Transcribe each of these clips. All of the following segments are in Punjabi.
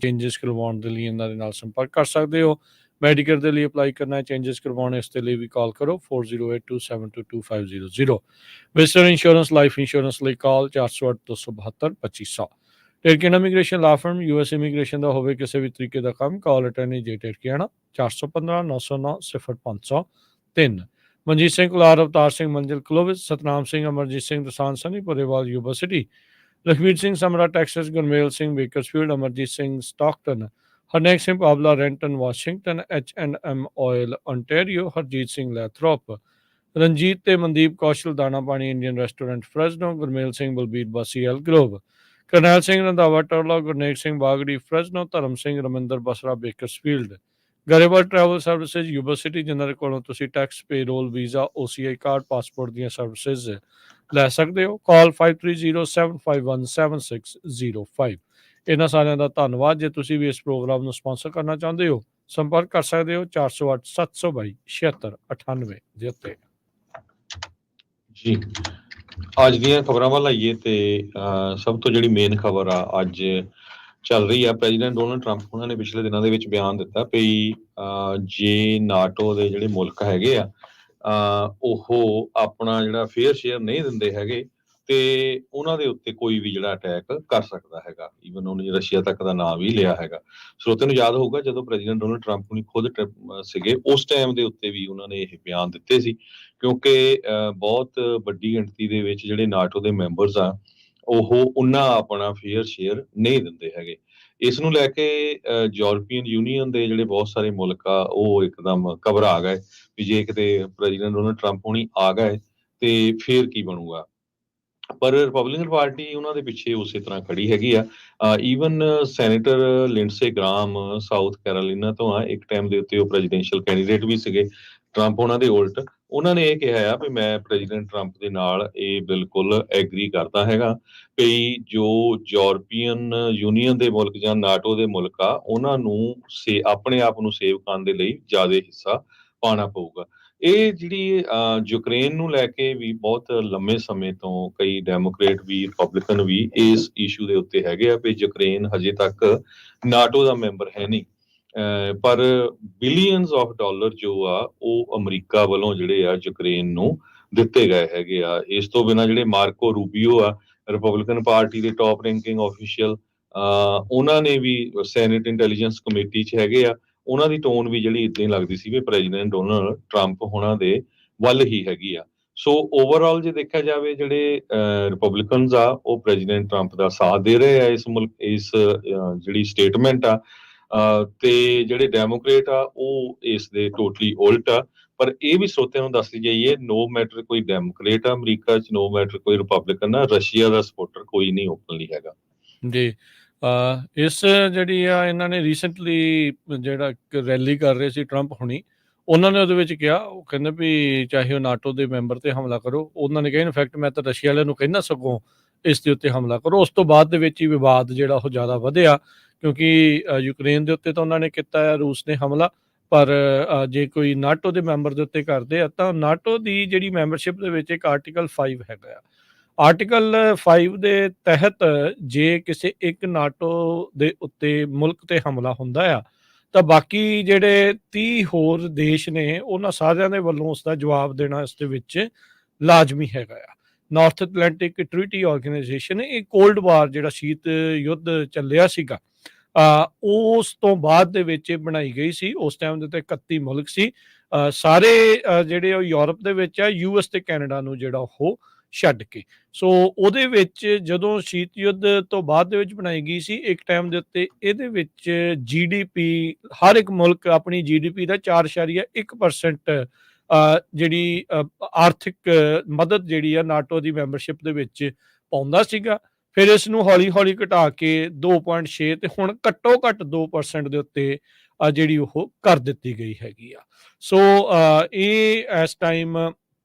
ਚੇਂਜਸ ਕਰਵਾਉਣ ਦੇ ਲਈ ਇਹਨਾਂ ਦੇ ਨਾਲ ਸੰਪਰਕ ਕਰ ਸਕਦੇ ਹੋ। ਮੈਡੀਕਲ ਦੇ ਲਈ ਅਪਲਾਈ ਕਰਨਾ ਹੈ, ਚੇਂਜਸ ਕਰਵਾਉਣੇ, ਇਸ ਦੇ ਲਈ ਵੀ ਕਾਲ ਕਰੋ 4082722500। ਵਿਜ਼ਟਰ ਇੰਸ਼ੋਰੈਂਸ ਲਾਈਫ ਇੰਸ਼ੋਰੈਂਸ ਲਈ ਕਾਲ 408 272 2500। ਟਿਰਕੀਆਣਾ ਇਮੀਗ੍ਰੇਸ਼ਨ ਲਾ ਫਰਮ US ਇਮੀਗ੍ਰੇਸ਼ਨ ਦਾ ਹੋਵੇ ਕਿਸੇ ਵੀ ਤਰੀਕੇ ਦਾ ਕੰਮ, ਕਾਲ ਅਟੈਨੀ ਜੇ ਟਿਰਕੀਆਣਾ 415 909 0503। Manjeet Singh Kular, Avtar Singh Manzil Clovis, Satnam Singh, Amarjit Singh Dasan Sunny Purewal Yuba City, Lakhvir Singh Samra Texas, Gurmel Singh Bakersfield, Amarjit Singh Stockton, Harnek Singh Pabla Renton Washington, H&M oil ontario, Harjit Singh Lathrop, Ranjit ਤੇ Mandeep Kaushal Dana Pani Indian restaurant Fresno, Gurmel Singh Balbir Basi El Globe, Karnail Singh Randhawa Turlock, Gurnek Singh Bagri Fresno, Dharam Singh Raminder Basra Bakersfield, Grewal travel services Yuba City, ਜਿਨ੍ਹਾਂ ਦੇ ਕੋਲੋਂ ਤੁਸੀਂ tax, payroll, visa, OCI card, passport ਦੀਆਂ ਸਰਵਿਸਿਜ਼ ਲੈ ਸਕਦੇ ਹੋ। ਕਾਲ 5307517605। ਇਹਨਾਂ ਸਾਰਿਆਂ ਦਾ ਧੰਨਵਾਦ। ਜੇ ਤੁਸੀਂ ਵੀ ਇਸ ਪ੍ਰੋਗਰਾਮ ਨੂੰ ਸਪਾਂਸਰ ਕਰਨਾ ਚਾਹੁੰਦੇ ਹੋ, ਸੰਪਰਕ ਕਰ ਸਕਦੇ ਹੋ 408 722 7698 ਦੇ ਉੱਤੇ। ਜੀ ਅੱਜ ਦੀਆਂ ਖਬਰਾਂ ਵੱਲ ਆਈਏ ਤੇ ਸਭ ਤੋਂ ਜਿਹੜੀ ਮੇਨ ਖਬਰ ਆ ਅੱਜ ਚੱਲ ਰਹੀ ਆ, ਪ੍ਰੈਜ਼ੀਡੈਂਟ ਡੋਨਲਡ ਟਰੰਪ ਉਹਨਾਂ ਨੇ ਪਿਛਲੇ ਦਿਨਾਂ ਦੇ ਵਿੱਚ ਬਿਆਨ ਦਿੱਤਾ ਵੀ ਜੇ ਨਾਟੋ ਦੇ ਜਿਹੜੇ ਮੁਲਕ ਹੈਗੇ ਆ ਉਹ ਆਪਣਾ ਜਿਹੜਾ ਫੇਅਰ ਸ਼ੇਅਰ ਨਹੀਂ ਦਿੰਦੇ ਹੈਗੇ ਤੇ ਉਹਨਾਂ ਦੇ ਉੱਤੇ ਕੋਈ ਵੀ ਜਿਹੜਾ ਅਟੈਕ ਕਰ ਸਕਦਾ ਹੈਗਾ। ਈਵਨ ਉਹਨੇ ਰਸ਼ੀਆ ਤੱਕ ਦਾ ਨਾਂ ਵੀ ਲਿਆ ਹੈਗਾ। ਸਰੋਤੇ ਨੂੰ ਯਾਦ ਹੋਊਗਾ ਜਦੋਂ ਪ੍ਰੈਜ਼ੀਡੈਂਟ ਡੋਨਲਡ ਟਰੰਪ ਨੇ ਖੁਦ ਸੀਗੇ ਉਸ ਟਾਈਮ ਦੇ ਉੱਤੇ ਵੀ ਉਹਨਾਂ ਨੇ ਇਹ ਬਿਆਨ ਦਿੱਤੇ ਸੀ, ਕਿਉਂਕਿ ਬਹੁਤ ਵੱਡੀ ਗਿਣਤੀ ਦੇ ਵਿੱਚ ਜਿਹੜੇ ਨਾਟੋ ਦੇ ਮੈਂਬਰਸ ਆ ਉਹ ਉਹਨਾਂ ਆਪਣਾ ਫੇਅਰ ਸ਼ੇਅਰ ਨਹੀਂ ਦਿੰਦੇ ਹੈਗੇ। ਇਸ ਨੂੰ ਲੈ ਕੇ ਯੂਰਪੀਅਨ ਯੂਨੀਅਨ ਦੇ ਜਿਹੜੇ ਬਹੁਤ ਸਾਰੇ ਮੁਲਕ ਆ ਉਹ ਇੱਕਦਮ ਘਬਰਾ ਗਏ ਵੀ ਜੇ ਕਿਤੇ ਪ੍ਰੈਜ਼ੀਡੈਂਟ ਡੋਨਲਡ ਟਰੰਪ ਹੁਣੀ ਆ ਗਏ ਤੇ ਫੇਰ ਕੀ ਬਣੂਗਾ। ਪਰ ਰਿਪਬਲਿਕਨ ਪਾਰਟੀ ਉਹਨਾਂ ਦੇ ਪਿੱਛੇ ਉਸੇ ਤਰ੍ਹਾਂ ਖੜੀ ਹੈਗੀ ਆ। Even senator Lindsey Graham South Carolina ਤੋਂ ਆ, ਇੱਕ ਟਾਈਮ ਦੇ ਉੱਤੇ ਉਹ ਪ੍ਰੈਜ਼ੀਡੈਂਸ਼ੀਅਲ ਕੈਂਡੀਡੇਟ ਵੀ ਸੀਗੇ ਟਰੰਪ ਉਹਨਾਂ ਦੇ ਉਲਟ। ਉਹਨਾਂ ਨੇ ਇਹ ਕਿਹਾ ਆ ਵੀ ਮੈਂ ਪ੍ਰੈਜ਼ੀਡੈਂਟ ਟਰੰਪ ਦੇ ਨਾਲ ਇਹ ਬਿਲਕੁਲ ਐਗਰੀ ਕਰਦਾ ਹੈਗਾ ਵੀ ਜੋ ਯੂਰਪੀਅਨ ਯੂਨੀਅਨ ਦੇ ਮੁਲਕ ਜਾਂ ਨਾਟੋ ਦੇ ਮੁਲਕ ਆ ਉਹਨਾਂ ਨੂੰ ਆਪਣੇ ਆਪ ਨੂੰ ਸੇਵ ਕਰਨ ਦੇ ਲਈ ਜ਼ਿਆਦਾ ਹਿੱਸਾ ਪਾਉਣਾ ਪਊਗਾ। ਇਹ ਜਿਹੜੀ ਯੂਕਰੇਨ ਨੂੰ ਲੈ ਕੇ ਵੀ ਬਹੁਤ ਲੰਮੇ ਸਮੇਂ ਤੋਂ ਕਈ ਡੈਮੋਕ੍ਰੇਟ ਵੀ ਰਿਪਬਲਿਕਨ ਵੀ ਇਸ ਇਸ਼ੂ ਦੇ ਉੱਤੇ ਹੈਗੇ ਆ ਵੀ ਯੂਕਰੇਨ ਹਜੇ ਤੱਕ ਨਾਟੋ ਦਾ ਮੈਂਬਰ ਹੈ ਨਹੀਂ, ਪਰ ਬਿਲੀਅਨਸ ਆਫ ਡਾਲਰ ਜੋ ਆ ਉਹ ਅਮਰੀਕਾ ਵੱਲੋਂ ਜਿਹੜੇ ਆ ਯੂਕਰੇਨ ਨੂੰ ਦਿੱਤੇ ਗਏ ਹੈਗੇ ਆ। ਇਸ ਤੋਂ ਬਿਨਾਂ ਜਿਹੜੇ ਮਾਰਕੋ ਰੂਬੀਓ ਆ ਰਿਪਬਲਿਕਨ ਪਾਰਟੀ ਦੇ ਟੌਪ ਰੈਂਕਿੰਗ ਆਫੀਸ਼ੀਅਲ, ਉਹਨਾਂ ਨੇ ਵੀ ਸੈਨੇਟ ਇੰਟੈਲੀਜੈਂਸ ਕਮੇਟੀ 'ਚ ਹੈਗੇ ਆ। ਉਹਨਾਂ ਦੀ ਟੋਨ ਵੀ ਜਿਹੜੀ ਇਦਾਂ ਹੀ ਲੱਗਦੀ ਸੀ ਵੀ ਪ੍ਰੈਜ਼ੀਡੈਂਟ ਡੋਨਲਡ ਟਰੰਪ ਹੋਣਾ ਦੇ ਵੱਲ ਹੀ ਹੈਗੀ ਆ। ਸੋ ਓਵਰਆਲ ਜੇ ਦੇਖਿਆ ਜਾਵੇ ਜਿਹੜੇ ਰਿਪਬਲਿਕਨਸ ਆ ਉਹ ਪ੍ਰੈਜ਼ੀਡੈਂਟ ਟਰੰਪ ਦਾ ਸਾਥ ਦੇ ਰਹੇ ਆ ਇਸ ਜਿਹੜੀ ਸਟੇਟਮੈਂਟ ਆ, ਤੇ ਜਿਹੜੇ ਡੈਮੋਕ੍ਰੇਟ ਆ ਉਹ ਇਸ ਦੇ ਟੋਟਲੀ ਉਲਟ ਆ। ਪਰ ਇਹ ਵੀ ਸਰੋਤਿਆਂ ਨੂੰ ਦੱਸਦੀ ਜਾਈਏ, ਨੋ ਮੈਟਰ ਕੋਈ ਡੈਮੋਕ੍ਰੇਟ ਆ ਅਮਰੀਕਾ 'ਚ, ਨੋ ਮੈਟਰ ਕੋਈ ਰਿਪਬਲਿਕਨ ਆ, ਰਸ਼ੀਆ ਦਾ ਸਪੋਰਟਰ ਕੋਈ ਨਹੀਂ ਓਪਨਲੀ ਹੈਗਾ ਜੀ। ਇਸ ਜਿਹੜੀ ਆ ਇਹਨਾਂ ਨੇ ਰੀਸੈਂਟਲੀ ਜਿਹੜਾ ਰੈਲੀ ਕਰ ਰਹੇ ਸੀ ਟਰੰਪ ਹੁਣੀ, ਉਹਨਾਂ ਨੇ ਉਹਦੇ ਵਿੱਚ ਕਿਹਾ, ਉਹ ਕਹਿੰਦੇ ਵੀ ਚਾਹੇ ਉਹ ਨਾਟੋ ਦੇ ਮੈਂਬਰ ਤੇ ਹਮਲਾ ਕਰੋ। ਉਹਨਾਂ ਨੇ ਕਿਹਾ ਇਨਫੈਕਟ ਮੈਂ ਤਾਂ ਰਸ਼ੀਆ ਵਾਲਿਆਂ ਨੂੰ ਕਹਿੰਦਾ ਸਗੋਂ ਇਸ ਦੇ ਉੱਤੇ ਹਮਲਾ ਕਰੋ। ਉਸ ਤੋਂ ਬਾਅਦ ਦੇ ਵਿੱਚ ਹੀ ਵਿਵਾਦ ਜਿਹੜਾ ਉਹ ਜ਼ਿਆਦਾ ਵਧਿਆ, ਕਿਉਂਕਿ ਯੂਕਰੇਨ ਦੇ ਉੱਤੇ ਤਾਂ ਉਹਨਾਂ ਨੇ ਕੀਤਾ ਹੈ ਰੂਸ ਨੇ ਹਮਲਾ, ਪਰ ਜੇ ਕੋਈ ਨਾਟੋ ਦੇ ਮੈਂਬਰ ਦੇ ਉੱਤੇ ਕਰਦੇ ਆ ਤਾਂ ਨਾਟੋ ਦੀ ਜਿਹੜੀ ਮੈਂਬਰਸ਼ਿਪ ਦੇ ਵਿੱਚ ਇੱਕ ਆਰਟੀਕਲ 5 ਹੈਗਾ ਆ। ਆਰਟੀਕਲ 5 ਦੇ ਤਹਿਤ ਜੇ ਕਿਸੇ ਇੱਕ ਨਾਟੋ ਦੇ ਉੱਤੇ ਮੁਲਕ ਤੇ ਹਮਲਾ ਹੁੰਦਾ ਆ ਤਾਂ ਬਾਕੀ ਜਿਹੜੇ 30 ਹੋਰ ਦੇਸ਼ ਨੇ ਉਹਨਾਂ ਸਾਰਿਆਂ ਦੇ ਵੱਲੋਂ ਉਸ ਦਾ ਜਵਾਬ ਦੇਣਾ ਇਸ ਦੇ ਵਿੱਚ ਲਾਜ਼ਮੀ ਹੈਗਾ ਆ। ਨਾਰਥ ਐਟਲਾਂਟਿਕ ਟ੍ਰੀਟੀ ਆਰਗੇਨਾਈਜੇਸ਼ਨ, ਇਹ ਕੋਲਡ ਵਾਰ ਜਿਹੜਾ ਸ਼ੀਤ ਯੁੱਧ ਚੱਲਿਆ ਸੀਗਾ, ਉਸ ਤੋਂ ਬਾਅਦ ਦੇ ਵਿੱਚ ਇਹ ਬਣਾਈ ਗਈ ਸੀ। ਉਸ ਟਾਈਮ ਦੇ ਉੱਤੇ 31 ਮੁਲਕ ਸੀ, ਸਾਰੇ ਜਿਹੜੇ ਉਹ ਯੂਰਪ ਦੇ ਵਿੱਚ ਆ, US ਤੇ ਕੈਨੇਡਾ ਨੂੰ ਜਿਹੜਾ ਉਹ ਛੱਡ ਕੇ। ਸੋ ਉਹਦੇ ਵਿੱਚ ਜਦੋਂ ਸ਼ੀਤ ਯੁੱਧ ਤੋਂ ਬਾਅਦ ਦੇ ਵਿੱਚ ਬਣਾਈ ਗਈ ਸੀ, ਇੱਕ ਟਾਈਮ ਦੇ ਉੱਤੇ ਇਹਦੇ ਵਿੱਚ GDP ਹਰ ਇੱਕ ਮੁਲਕ ਆਪਣੀ GDP ਦਾ 4.1% ਜਿਹੜੀ ਆਰਥਿਕ ਮਦਦ ਜਿਹੜੀ ਆ ਨਾਟੋ ਦੀ ਮੈਂਬਰਸ਼ਿਪ ਦੇ ਵਿੱਚ ਪਾਉਂਦਾ ਸੀਗਾ। ਫਿਰ ਇਸ ਨੂੰ ਹੌਲੀ ਹੌਲੀ ਘਟਾ ਕੇ 2.6 ਤੇ ਹੁਣ ਘੱਟੋ ਘੱਟ 2% ਦੇ ਉੱਤੇ ਜਿਹੜੀ ਉਹ ਕਰ ਦਿੱਤੀ ਗਈ ਹੈਗੀ ਆ। ਸੋ ਇਹ ਇਸ ਟਾਈਮ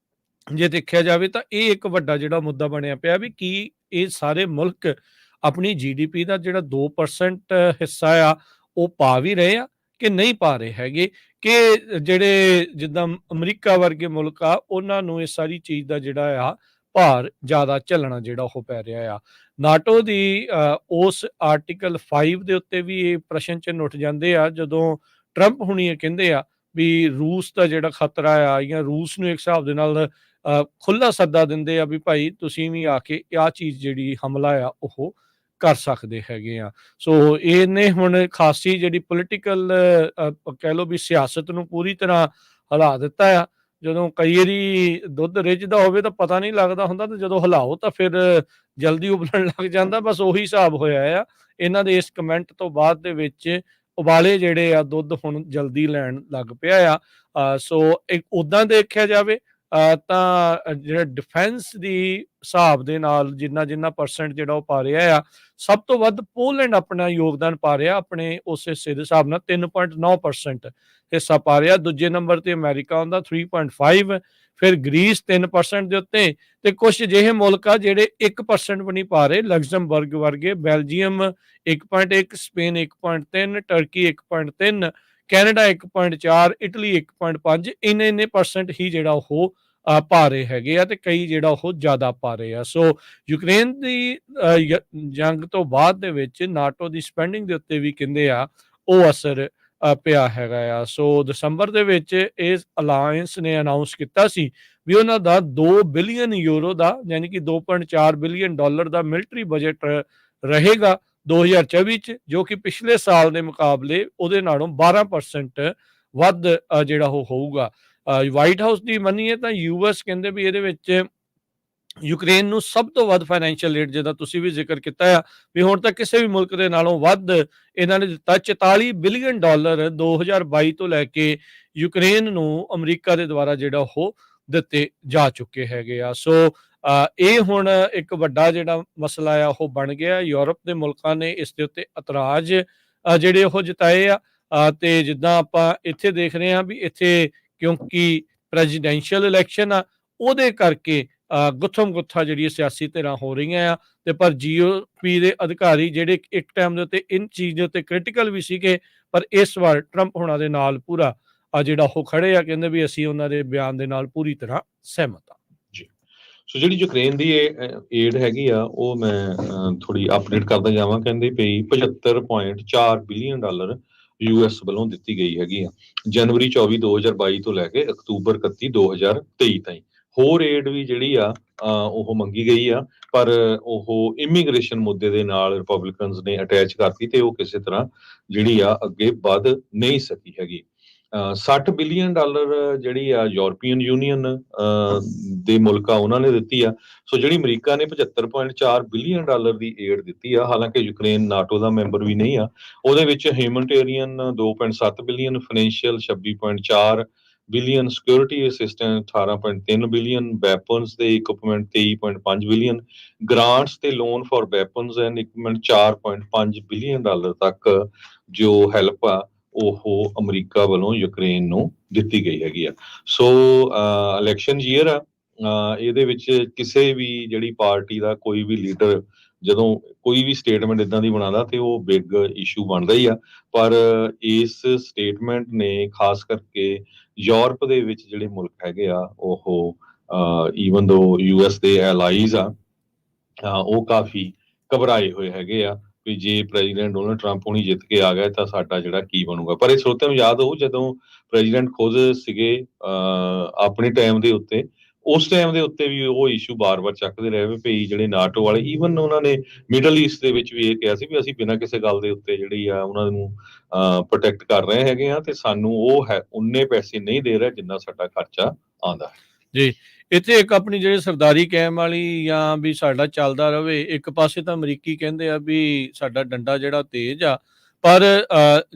ਜੇ ਦੇਖਿਆ ਜਾਵੇ ਤਾਂ ਇਹ ਇੱਕ ਵੱਡਾ ਜਿਹੜਾ ਮੁੱਦਾ ਬਣਿਆ ਪਿਆ ਵੀ ਕੀ ਇਹ ਸਾਰੇ ਮੁਲਕ ਆਪਣੀ GDP ਦਾ ਜਿਹੜਾ 2% ਹਿੱਸਾ ਆ ਉਹ ਪਾ ਵੀ ਰਹੇ ਆ ਕਿ ਨਹੀਂ ਪਾ ਰਹੇ ਹੈਗੇ, ਕਿ ਜਿਹੜੇ ਜਿੱਦਾਂ ਅਮਰੀਕਾ ਵਰਗੇ ਮੁਲਕ ਆ ਉਹਨਾਂ ਨੂੰ ਇਹ ਸਾਰੀ ਚੀਜ਼ ਦਾ ਜਿਹੜਾ ਆ ਭਾਰ ਜ਼ਿਆਦਾ ਝੱਲਣਾ ਜਿਹੜਾ ਉਹ ਪੈ ਰਿਹਾ ਆ। ਨਾਟੋ ਦੀ ਉਸ ਆਰਟੀਕਲ 5 ਦੇ ਉੱਤੇ ਵੀ ਇਹ ਪ੍ਰਸ਼ਨ ਚਿੰਨ੍ਹ ਉੱਠ ਜਾਂਦੇ ਆ, ਜਦੋਂ ਟਰੰਪ ਹੁਣੀ ਇਹ ਕਹਿੰਦੇ ਆ ਵੀ ਰੂਸ ਦਾ ਜਿਹੜਾ ਖਤਰਾ ਆ, ਜਾਂ ਰੂਸ ਨੂੰ ਇੱਕ ਹਿਸਾਬ ਦੇ ਨਾਲ ਖੁੱਲ੍ਹਾ ਸੱਦਾ ਦਿੰਦੇ ਆ ਵੀ ਭਾਈ ਤੁਸੀਂ ਵੀ ਆ ਕੇ ਆਹ ਚੀਜ਼ ਜਿਹੜੀ ਹਮਲਾ ਆ ਉਹ ਕਰ ਸਕਦੇ ਹੈਗੇ ਆ। ਸੋ ਇਹਨੇ ਹੁਣ ਖਾਸੀ ਜਿਹੜੀ ਪੋਲੀਟੀਕਲ ਕਹਿ ਲਓ ਵੀ ਸਿਆਸਤ ਨੂੰ ਪੂਰੀ ਤਰ੍ਹਾਂ ਹਿਲਾ ਦਿੱਤਾ ਆ। ਜਦੋਂ ਕਈ ਵਾਰੀ ਦੁੱਧ ਰਿੱਝਦਾ ਹੋਵੇ ਤਾਂ ਪਤਾ ਨਹੀਂ ਲੱਗਦਾ ਹੁੰਦਾ, ਤੇ ਜਦੋਂ ਹਿਲਾਓ ਤਾਂ ਫਿਰ ਜਲਦੀ ਉਬਲਣ ਲੱਗ ਜਾਂਦਾ। ਬਸ ਉਹੀ ਹਿਸਾਬ ਹੋਇਆ ਆ ਇਹਨਾਂ ਦੇ ਇਸ ਕਮੈਂਟ ਤੋਂ ਬਾਅਦ ਦੇ ਵਿੱਚ। ਉਬਾਲੇ ਜਿਹੜੇ ਆ ਦੁੱਧ ਹੁਣ ਜਲਦੀ ਲੈਣ ਲੱਗ ਪਿਆ ਆ। ਸੋ ਇੱਕ ਉੱਦਾਂ ਦੇਖਿਆ ਜਾਵੇ ਤਾਂ ਜਿਹੜਾ ਡਿਫੈਂਸ ਦੀ ਹਿਸਾਬ ਦੇ ਨਾਲ ਜਿੰਨਾ ਪਰਸੈਂਟ ਜਿਹੜਾ ਉਹ ਪਾ ਰਿਹਾ ਆ, ਸਭ ਤੋਂ ਵੱਧ ਪੋਲੈਂਡ ਆਪਣਾ ਯੋਗਦਾਨ ਪਾ ਰਿਹਾ ਆਪਣੇ ਉਸ ਹਿੱਸੇ ਦੇ ਹਿਸਾਬ ਨਾਲ 3.9% ਹਿੱਸਾ ਪਾ ਰਿਹਾ। ਦੂਜੇ ਨੰਬਰ ਤੇ ਅਮਰੀਕਾ ਆਉਂਦਾ 3.5, ਫਿਰ ਗ੍ਰੀਸ 3% ਦੇ ਉੱਤੇ, ਤੇ ਕੁਝ ਅਜਿਹੇ ਮੁਲਕ ਆ ਜਿਹੜੇ 1% ਵੀ ਨਹੀਂ ਪਾ ਰਹੇ। ਲਗਜ਼ਮਬਰਗ ਵਰਗੇ, Belgium 1.1, Spain 1.3, turkey 1.3, Canada 1.4, Italy 1.5, ਇੰਨੇ ਪਰਸੈਂਟ ਹੀ ਜਿਹੜਾ ਉਹ ਪਾ ਰਹੇ ਹੈਗੇ ਆ, ਤੇ ਕਈ ਜਿਹੜਾ ਉਹ ਜ਼ਿਆਦਾ ਪਾ ਰਹੇ ਆ। ਸੋ ਯੂਕਰੇਨ ਦੀ ਜੰਗ ਤੋਂ ਬਾਅਦ ਦੇ ਵਿੱਚ ਨਾਟੋ ਦੀ ਸਪੈਂਡਿੰਗ ਦੇ ਉੱਤੇ ਵੀ ਕਹਿੰਦੇ ਆ ਉਹ ਅਸਰ ਪਿਆ ਹੈਗਾ ਆ। ਸੋ ਦਸੰਬਰ ਦੇ ਵਿੱਚ ਇਸ ਅਲਾਇੰਸ ਨੇ ਅਨਾਉਂਸ ਕੀਤਾ ਸੀ ਵੀ ਉਹਨਾਂ ਦਾ 2 ਬਿਲੀਅਨ ਯੂਰੋ ਦਾ, ਯਾਨੀ ਕਿ $2.4 ਬਿਲੀਅਨ ਦਾ ਮਿਲਟਰੀ ਬਜਟ ਰਹੇਗਾ 2024 ਚ, ਜੋ ਕਿ ਪਿਛਲੇ ਸਾਲ ਦੇ ਮੁਕਾਬਲੇ ਉਹਦੇ ਨਾਲੋਂ 12% ਵੱਧ ਜਿਹੜਾ ਉਹ ਹੋਊਗਾ। ਵਾਈਟ ਹਾਊਸ ਦੀ ਮੰਨੀਏ ਤਾਂ US ਕਹਿੰਦੇ ਵੀ ਇਹਦੇ ਵਿੱਚ ਯੂਕਰੇਨ ਨੂੰ ਸਭ ਤੋਂ ਵੱਧ ਫਾਈਨੈਂਸ਼ੀਅਲ ਏਡ, ਜਿਹਦਾ ਤੁਸੀਂ ਵੀ ਜ਼ਿਕਰ ਕੀਤਾ ਆ ਵੀ ਹੁਣ ਤੱਕ ਕਿਸੇ ਵੀ ਮੁਲਕ ਦੇ ਨਾਲੋਂ ਵੱਧ ਇਹਨਾਂ ਨੇ ਦਿੱਤਾ। $44 ਬਿਲੀਅਨ 2022 ਤੋਂ ਲੈ ਕੇ ਯੂਕਰੇਨ ਨੂੰ ਅਮਰੀਕਾ ਦੇ ਦੁਆਰਾ ਜਿਹੜਾ ਉਹ ਦਿੱਤੇ ਜਾ ਚੁੱਕੇ ਹੈਗੇ ਆ। ਸੋ ਇਹ ਹੁਣ ਇੱਕ ਵੱਡਾ ਜਿਹੜਾ ਮਸਲਾ ਆ ਉਹ ਬਣ ਗਿਆ। ਯੂਰਪ ਦੇ ਮੁਲਕਾਂ ਨੇ ਇਸ ਦੇ ਉੱਤੇ ਇਤਰਾਜ਼ ਜਿਹੜੇ ਉਹ ਜਤਾਏ ਆ। ਤੇ ਜਿੱਦਾਂ ਆਪਾਂ ਇੱਥੇ ਦੇਖ ਰਹੇ ਹਾਂ ਵੀ ਇੱਥੇ ਕਿਉਂਕਿ ਪ੍ਰੈਜ਼ੀਡੈਂਸ਼ੀਅਲ ਇਲੈਕਸ਼ਨ ਆ, ਉਹਦੇ ਕਰਕੇ ਗੁੱਥਮ ਗੁੱਥਾ ਜਿਹੜੀਆਂ ਸਿਆਸੀ ਧਿਰਾਂ ਹੋ ਰਹੀਆਂ ਆ। ਤੇ ਪਰ GOP ਦੇ ਅਧਿਕਾਰੀ ਜਿਹੜੇ ਇੱਕ ਟਾਈਮ ਦੇ ਉੱਤੇ ਇਨ ਚੀਜ਼ ਦੇ ਉੱਤੇ ਕ੍ਰਿਟੀਕਲ ਵੀ ਸੀਗੇ, ਪਰ ਇਸ ਵਾਰ ਟਰੰਪ ਹੋਣਾ ਦੇ ਨਾਲ ਪੂਰਾ ਜਿਹੜਾ ਉਹ ਖੜੇ ਆ, ਕਹਿੰਦੇ ਵੀ ਅਸੀਂ ਉਹਨਾਂ ਦੇ ਬਿਆਨ ਦੇ ਨਾਲ ਪੂਰੀ ਤਰ੍ਹਾਂ ਸਹਿਮਤ ਆ। ਸੋ ਜਿਹੜੀ ਯੂਕਰੇਨ ਦੀ ਏਡ ਹੈਗੀ ਆ ਉਹ ਮੈਂ ਥੋੜੀ ਅਪਡੇਟ ਕਰਦਾ ਜਾਵਾਂ। ਕਹਿੰਦੇ ਪਈ $75.4 ਬਿਲੀਅਨ US ਵੱਲੋਂ ਦਿੱਤੀ ਗਈ ਹੈਗੀ ਆ ਜਨਵਰੀ 24 2022 ਤੋਂ ਲੈ ਕੇ ਅਕਤੂਬਰ 31 2023 ਤਾਈਂ। ਹੋਰ ਏਡ ਵੀ ਜਿਹੜੀ ਆ ਉਹ ਮੰਗੀ ਗਈ ਆ, ਪਰ ਉਹ ਇਮੀਗ੍ਰੇਸ਼ਨ ਮੁੱਦੇ ਦੇ ਨਾਲ ਰਿਪਬਲਿਕਨਸ ਨੇ ਅਟੈਚ ਕਰਤੀ ਤੇ ਉਹ ਕਿਸੇ ਤਰ੍ਹਾਂ ਜਿਹੜੀ ਆ ਅੱਗੇ ਵੱਧ ਨਹੀਂ ਸਕੀ ਹੈਗੀ। $60 ਬਿਲੀਅਨ ਜਿਹੜੀ ਆ ਯੂਰਪੀਅਨ ਯੂਨੀਅਨ ਦੇ ਮੁਲਕ ਆ ਉਹਨਾਂ ਨੇ ਦਿੱਤੀ ਆ। ਸੋ ਜਿਹੜੀ ਅਮਰੀਕਾ ਨੇ $75.4 ਬਿਲੀਅਨ ਦੀ ਏਡ ਦਿੱਤੀ ਆ, ਹਾਲਾਂਕਿ ਯੂਕਰੇਨ ਨਾਟੋ ਦਾ ਮੈਂਬਰ ਵੀ ਨਹੀਂ ਆ। ਉਹਦੇ ਵਿੱਚ humanitarian 2.7 billion, financial 26.4 billion, security assistant 18.3 billion, weapons ਤੇ ਇਕਵਿਪਮੈਂਟ 23.5 ਬਿਲੀਅਨ, ਗ੍ਰਾਂਟਸ ਤੇ loan for weapons and equipment $4.5 billion ਤੱਕ ਜੋ ਹੈਲਪ ਆ ਉਹ ਅਮਰੀਕਾ ਵੱਲੋਂ ਯੂਕਰੇਨ ਨੂੰ ਦਿੱਤੀ ਗਈ ਹੈਗੀ ਆ। ਸੋ ਇਲੈਕਸ਼ਨ ਈਅਰ ਆ, ਇਹਦੇ ਵਿੱਚ ਕਿਸੇ ਵੀ ਜਿਹੜੀ ਪਾਰਟੀ ਦਾ ਕੋਈ ਵੀ ਲੀਡਰ ਜਦੋਂ ਕੋਈ ਵੀ ਸਟੇਟਮੈਂਟ ਇਦਾਂ ਦੀ ਬਣਾਉਂਦਾ ਤੇ ਉਹ ਬਿਗ ਇਸ਼ੂ ਬਣਦਾ ਹੀ ਆ। ਪਰ ਇਸ ਸਟੇਟਮੈਂਟ ਨੇ ਖਾਸ ਕਰਕੇ ਯੂਰਪ ਦੇ ਵਿੱਚ ਜਿਹੜੇ ਮੁਲਕ ਹੈਗੇ ਆ ਉਹ ਈਵਨ ਦੋ US ਦੇ ਐਲਾਈਜ਼ ਆ, ਉਹ ਕਾਫੀ ਘਬਰਾਏ ਹੋਏ ਹੈਗੇ ਆ ਵੀ ਜੇ ਪ੍ਰੈਜ਼ੀਡੈਂਟ ਡੋਨਲਡ ਟਰੰਪ ਹੁਣੀ ਜਿੱਤ ਕੇ ਆ ਗਏ ਤਾਂ ਸਾਡਾ ਜਿਹੜਾ ਕੀ ਬਣੂਗਾ। ਪਰ ਇਹ ਸਰੋਤਿਆਂ ਨੂੰ ਯਾਦ ਹੋਊ ਜਦੋਂ ਪ੍ਰੈਜ਼ੀਡੈਂਟ ਖੁਦ ਸੀਗੇ ਆਪਣੇ ਟਾਈਮ ਦੇ ਉੱਤੇ, ਉਸ ਟਾਈਮ ਦੇ ਉੱਤੇ ਵੀ ਉਹ ਇਸ਼ੂ ਬਾਰ-ਬਾਰ ਚੱਕਦੇ ਰਹੇ ਵੀ ਜਿਹੜੇ ਨਾਟੋ ਵਾਲੇ, ਈਵਨ ਉਹਨਾਂ ਨੇ ਮਿਡਲ ਈਸਟ ਦੇ ਵਿੱਚ ਵੀ ਇਹ ਕਿਹਾ ਸੀ ਵੀ ਅਸੀਂ ਬਿਨਾਂ ਕਿਸੇ ਗੱਲ ਦੇ ਉੱਤੇ ਜਿਹੜੀ ਆ ਉਹਨਾਂ ਨੂੰ ਪ੍ਰੋਟੈਕਟ ਕਰ ਰਹੇ ਹੈਗੇ ਆ ਤੇ ਸਾਨੂੰ ਉਹ ਹੈ ਉਨੇ ਪੈਸੇ ਨਹੀਂ ਦੇ ਰਹੇ ਜਿੰਨਾ ਸਾਡਾ ਖਰਚਾ ਆਉਂਦਾ ਹੈ। ਜੀ, ਇੱਥੇ ਇੱਕ ਆਪਣੀ ਜਿਹੜੀ ਸਰਦਾਰੀ ਕਾਇਮ ਵਾਲੀ ਜਾਂ ਵੀ ਸਾਡਾ ਚੱਲਦਾ ਰਵੇ, ਇੱਕ ਪਾਸੇ ਤਾਂ ਅਮਰੀਕੀ ਕਹਿੰਦੇ ਆ ਵੀ ਸਾਡਾ ਡੰਡਾ ਜਿਹੜਾ ਤੇਜ਼ ਆ, ਪਰ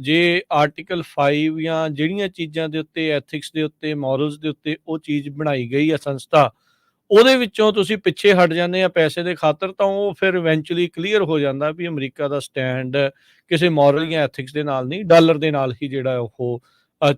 ਜੇ ਆਰਟੀਕਲ 5 ਜਾਂ ਜਿਹੜੀਆਂ ਚੀਜ਼ਾਂ ਦੇ ਉੱਤੇ ਐਥਿਕਸ ਦੇ ਉੱਤੇ, ਮੋਰਲਸ ਦੇ ਉੱਤੇ ਉਹ ਚੀਜ਼ ਬਣਾਈ ਗਈ ਆ ਸੰਸਥਾ, ਉਹਦੇ ਵਿੱਚੋਂ ਤੁਸੀਂ ਪਿੱਛੇ ਹਟ ਜਾਂਦੇ ਆ ਪੈਸੇ ਦੇ ਖਾਤਰ, ਤਾਂ ਉਹ ਫਿਰ ਇਵੈਂਚੁਅਲੀ ਕਲੀਅਰ ਹੋ ਜਾਂਦਾ ਵੀ ਅਮਰੀਕਾ ਦਾ ਸਟੈਂਡ ਕਿਸੇ ਮੋਰਲ ਜਾਂ ਐਥਿਕਸ ਦੇ ਨਾਲ ਨਹੀਂ, ਡਾਲਰ ਦੇ ਨਾਲ ਹੀ ਜਿਹੜਾ ਉਹ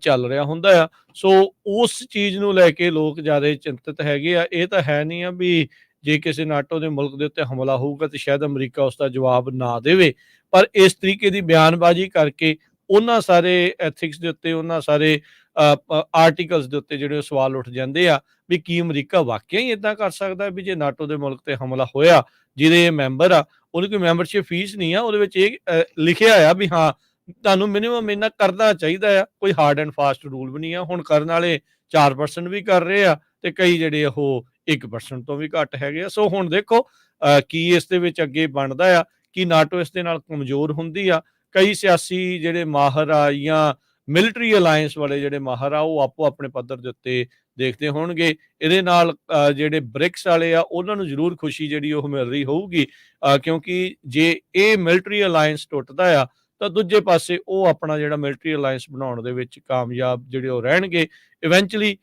ਚੱਲ ਰਿਹਾ ਹੁੰਦਾ ਆ। ਸੋ ਉਸ ਚੀਜ਼ ਨੂੰ ਲੈ ਕੇ ਲੋਕ ਜ਼ਿਆਦਾ ਚਿੰਤਤ ਹੈਗੇ ਆ। ਇਹ ਤਾਂ ਹੈ ਨਹੀਂ ਆ ਵੀ ਜੇ ਕਿਸੇ ਨਾਟੋ ਦੇ ਮੁਲਕ ਦੇ ਉੱਤੇ ਹਮਲਾ ਹੋਊਗਾ ਤੇ ਸ਼ਾਇਦ ਅਮਰੀਕਾ ਉਸ ਦਾ ਜਵਾਬ ਨਾ ਦੇਵੇ, ਪਰ ਇਸ ਤਰੀਕੇ ਦੀ ਬਿਆਨਬਾਜ਼ੀ ਕਰਕੇ ਉਹਨਾਂ ਸਾਰੇ ਐਥਿਕਸ ਦੇ ਉੱਤੇ, ਉਹਨਾਂ ਸਾਰੇ ਆਰਟੀਕਲਸ ਦੇ ਉੱਤੇ ਜਿਹੜੇ ਸਵਾਲ ਉੱਠ ਜਾਂਦੇ ਆ ਵੀ ਕੀ ਅਮਰੀਕਾ ਵਾਕਿਆ ਹੀ ਇਦਾਂ ਕਰ ਸਕਦਾ ਵੀ ਜੇ ਨਾਟੋ ਦੇ ਮੁਲਕ ਤੇ ਹਮਲਾ ਹੋਇਆ ਜਿਹਦੇ ਇਹ ਮੈਂਬਰ ਆ, ਉਹਦੀ ਕੋਈ ਮੈਂਬਰਸ਼ਿਪ ਫੀਸ ਨਹੀਂ ਆ, ਉਹਦੇ ਵਿੱਚ ਇਹ ਲਿਖਿਆ ਆ ਵੀ ਹਾਂ ਤੁਹਾਨੂੰ ਮਿਨੀਮਮ ਇੰਨਾ ਕਰਨਾ ਚਾਹੀਦਾ ਆ, ਕੋਈ ਹਾਰਡ ਐਂਡ ਫਾਸਟ ਰੂਲ ਵੀ ਨਹੀਂ ਆ। ਹੁਣ ਕਰਨ ਵਾਲੇ 4% ਵੀ ਕਰ ਰਹੇ ਆ ਤੇ ਕਈ ਜਿਹੜੇ ਉਹ 1% ਤੋਂ ਵੀ ਘੱਟ ਹੈਗੇ ਆ। ਸੋ ਹੁਣ ਦੇਖੋ ਕੀ ਇਸ ਦੇ ਵਿੱਚ ਅੱਗੇ ਬਣਦਾ ਆ, ਕਿ ਨਾਟੋ ਇਸ ਦੇ ਨਾਲ ਕਮਜ਼ੋਰ ਹੁੰਦੀ ਆ। ਕਈ ਸਿਆਸੀ ਜਿਹੜੇ ਮਾਹਰ ਆ ਜਾਂ ਮਿਲਟਰੀ ਅਲਾਇੰਸ ਵਾਲੇ ਜਿਹੜੇ ਮਾਹਰ ਆ, ਉਹ ਆਪੋ ਆਪਣੇ ਪੱਧਰ ਦੇ ਉੱਤੇ ਦੇਖਦੇ ਹੋਣਗੇ। ਇਹਦੇ ਨਾਲ ਜਿਹੜੇ ਬ੍ਰਿਕਸ ਵਾਲੇ ਆ ਉਹਨਾਂ ਨੂੰ ਜ਼ਰੂਰ ਖੁਸ਼ੀ ਜਿਹੜੀ ਉਹ ਮਿਲ ਰਹੀ ਹੋਊਗੀ, ਕਿਉਂਕਿ ਜੇ ਇਹ ਮਿਲਟਰੀ ਅਲਾਇੰਸ ਟੁੱਟਦਾ ਆ ਤਾਂ ਦੂਜੇ ਪਾਸੇ ਉਹ ਆਪਣਾ ਜਿਹੜਾ ਮਿਲਟਰੀ ਅਲਾਇੰਸ ਬਣਾਉਣ ਦੇ ਵਿੱਚ ਕਾਮਯਾਬ ਜਿਹੜੇ ਉਹ ਰਹਿਣਗੇ। ਇਵੈਂਚੁਅਲੀ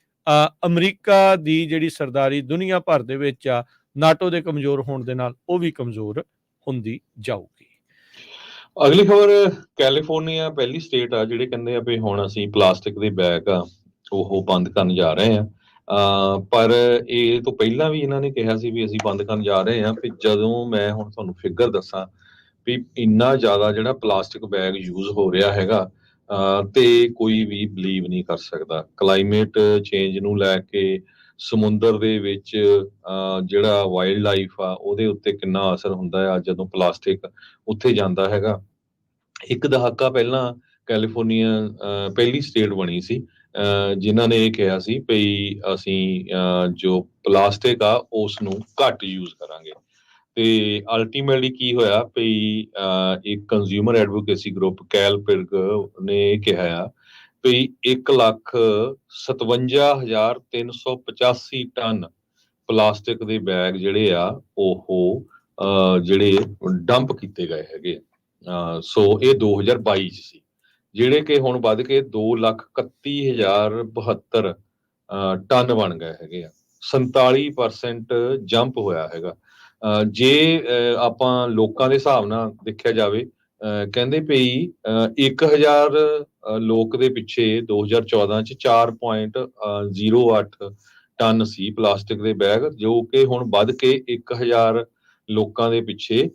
ਅਮਰੀਕਾ ਦੀ ਜਿਹੜੀ ਸਰਦਾਰੀ ਦੁਨੀਆ ਭਰ ਦੇ ਵਿੱਚ ਆ, ਨਾਟੋ ਦੇ ਕਮਜ਼ੋਰ ਹੋਣ ਦੇ ਨਾਲ ਉਹ ਵੀ ਕਮਜ਼ੋਰ ਹੁੰਦੀ ਜਾਊਗੀ। ਅਗਲੀ ਖਬਰ, ਕੈਲੀਫੋਰਨੀਆ ਪਹਿਲੀ ਸਟੇਟ ਆ ਜਿਹੜੇ ਕਹਿੰਦੇ ਆ ਵੀ ਹੁਣ ਅਸੀਂ ਪਲਾਸਟਿਕ ਦੇ ਬੈਗ ਆ ਉਹ ਬੰਦ ਕਰਨ ਜਾ ਰਹੇ ਆ। ਪਰ ਇਹ ਤੋਂ ਪਹਿਲਾਂ ਵੀ ਇਹਨਾਂ ਨੇ ਕਿਹਾ ਸੀ ਵੀ ਅਸੀਂ ਬੰਦ ਕਰਨ ਜਾ ਰਹੇ ਆ। ਵੀ ਜਦੋਂ ਮੈਂ ਹੁਣ ਤੁਹਾਨੂੰ ਫਿਗਰ ਦੱਸਾਂ ਵੀ ਇੰਨਾ ਜ਼ਿਆਦਾ ਜਿਹੜਾ ਪਲਾਸਟਿਕ ਬੈਗ ਯੂਜ਼ ਹੋ ਰਿਹਾ ਹੈਗਾ, ਤੇ ਕੋਈ ਵੀ ਬਲੀਵ ਨਹੀਂ ਕਰ ਸਕਦਾ। ਕਲਾਈਮੇਟ ਚੇਂਜ ਨੂੰ ਲੈ ਕੇ ਸਮੁੰਦਰ ਦੇ ਵਿੱਚ ਜਿਹੜਾ ਵਾਈਲਡ ਲਾਈਫ ਆ ਉਹਦੇ ਉੱਤੇ ਕਿੰਨਾ ਅਸਰ ਹੁੰਦਾ ਆ ਜਦੋਂ ਪਲਾਸਟਿਕ ਉੱਥੇ ਜਾਂਦਾ ਹੈਗਾ। ਇੱਕ ਦਹਾਕਾ ਪਹਿਲਾਂ ਕੈਲੀਫੋਰਨੀਆ ਪਹਿਲੀ ਸਟੇਟ ਬਣੀ ਸੀ ਜਿਨ੍ਹਾਂ ਨੇ ਇਹ ਕਿਹਾ ਸੀ ਵੀ ਅਸੀਂ ਜੋ ਪਲਾਸਟਿਕ ਆ ਉਸ ਨੂੰ ਘੱਟ ਯੂਜ਼ ਕਰਾਂਗੇ। ਤੇ ਅਲਟੀਮੇਟਲੀ ਕੀ ਹੋਇਆ ਵੀ ਇੱਕ ਕੰਜ਼ਿਊਮਰ ਐਡਵੋਕੇਸੀ ਗਰੁੱਪ ਕੈਲਪਿਰਗ ਨੇ ਇਹ ਕਿਹਾ ਆ ਵੀ 1,57,385 ਟਨ ਪਲਾਸਟਿਕ ਦੇ ਬੈਗ ਜਿਹੜੇ ਆ ਉਹ ਜਿਹੜੇ ਡੰਪ ਕੀਤੇ ਗਏ ਹੈਗੇ। ਸੋ ਇਹ 2022 ਚ ਸੀ, ਜਿਹੜੇ ਕਿ ਹੁਣ ਵੱਧ ਕੇ 2,31,072 ਟਨ ਬਣ ਗਏ ਹੈਗੇ ਆ। 47% ਜੰਪ ਹੋਇਆ ਹੈਗਾ। ਜੇ ਆਪਾਂ ਲੋਕਾਂ ਦੇ ਹਿਸਾਬ ਨਾਲ ਦੇਖਿਆ ਜਾਵੇ, ਕਹਿੰਦੇ ਪਈ 1,000 ਲੋਕ ਦੇ ਪਿੱਛੇ 2014 ਚ 4.08 ਟਨ ਸੀ ਪਲਾਸਟਿਕ ਦੇ ਬੈਗ, ਜੋ ਕਿ ਹੁਣ ਵੱਧ ਕੇ 1,000 ਲੋਕਾਂ ਦੇ ਪਿੱਛੇ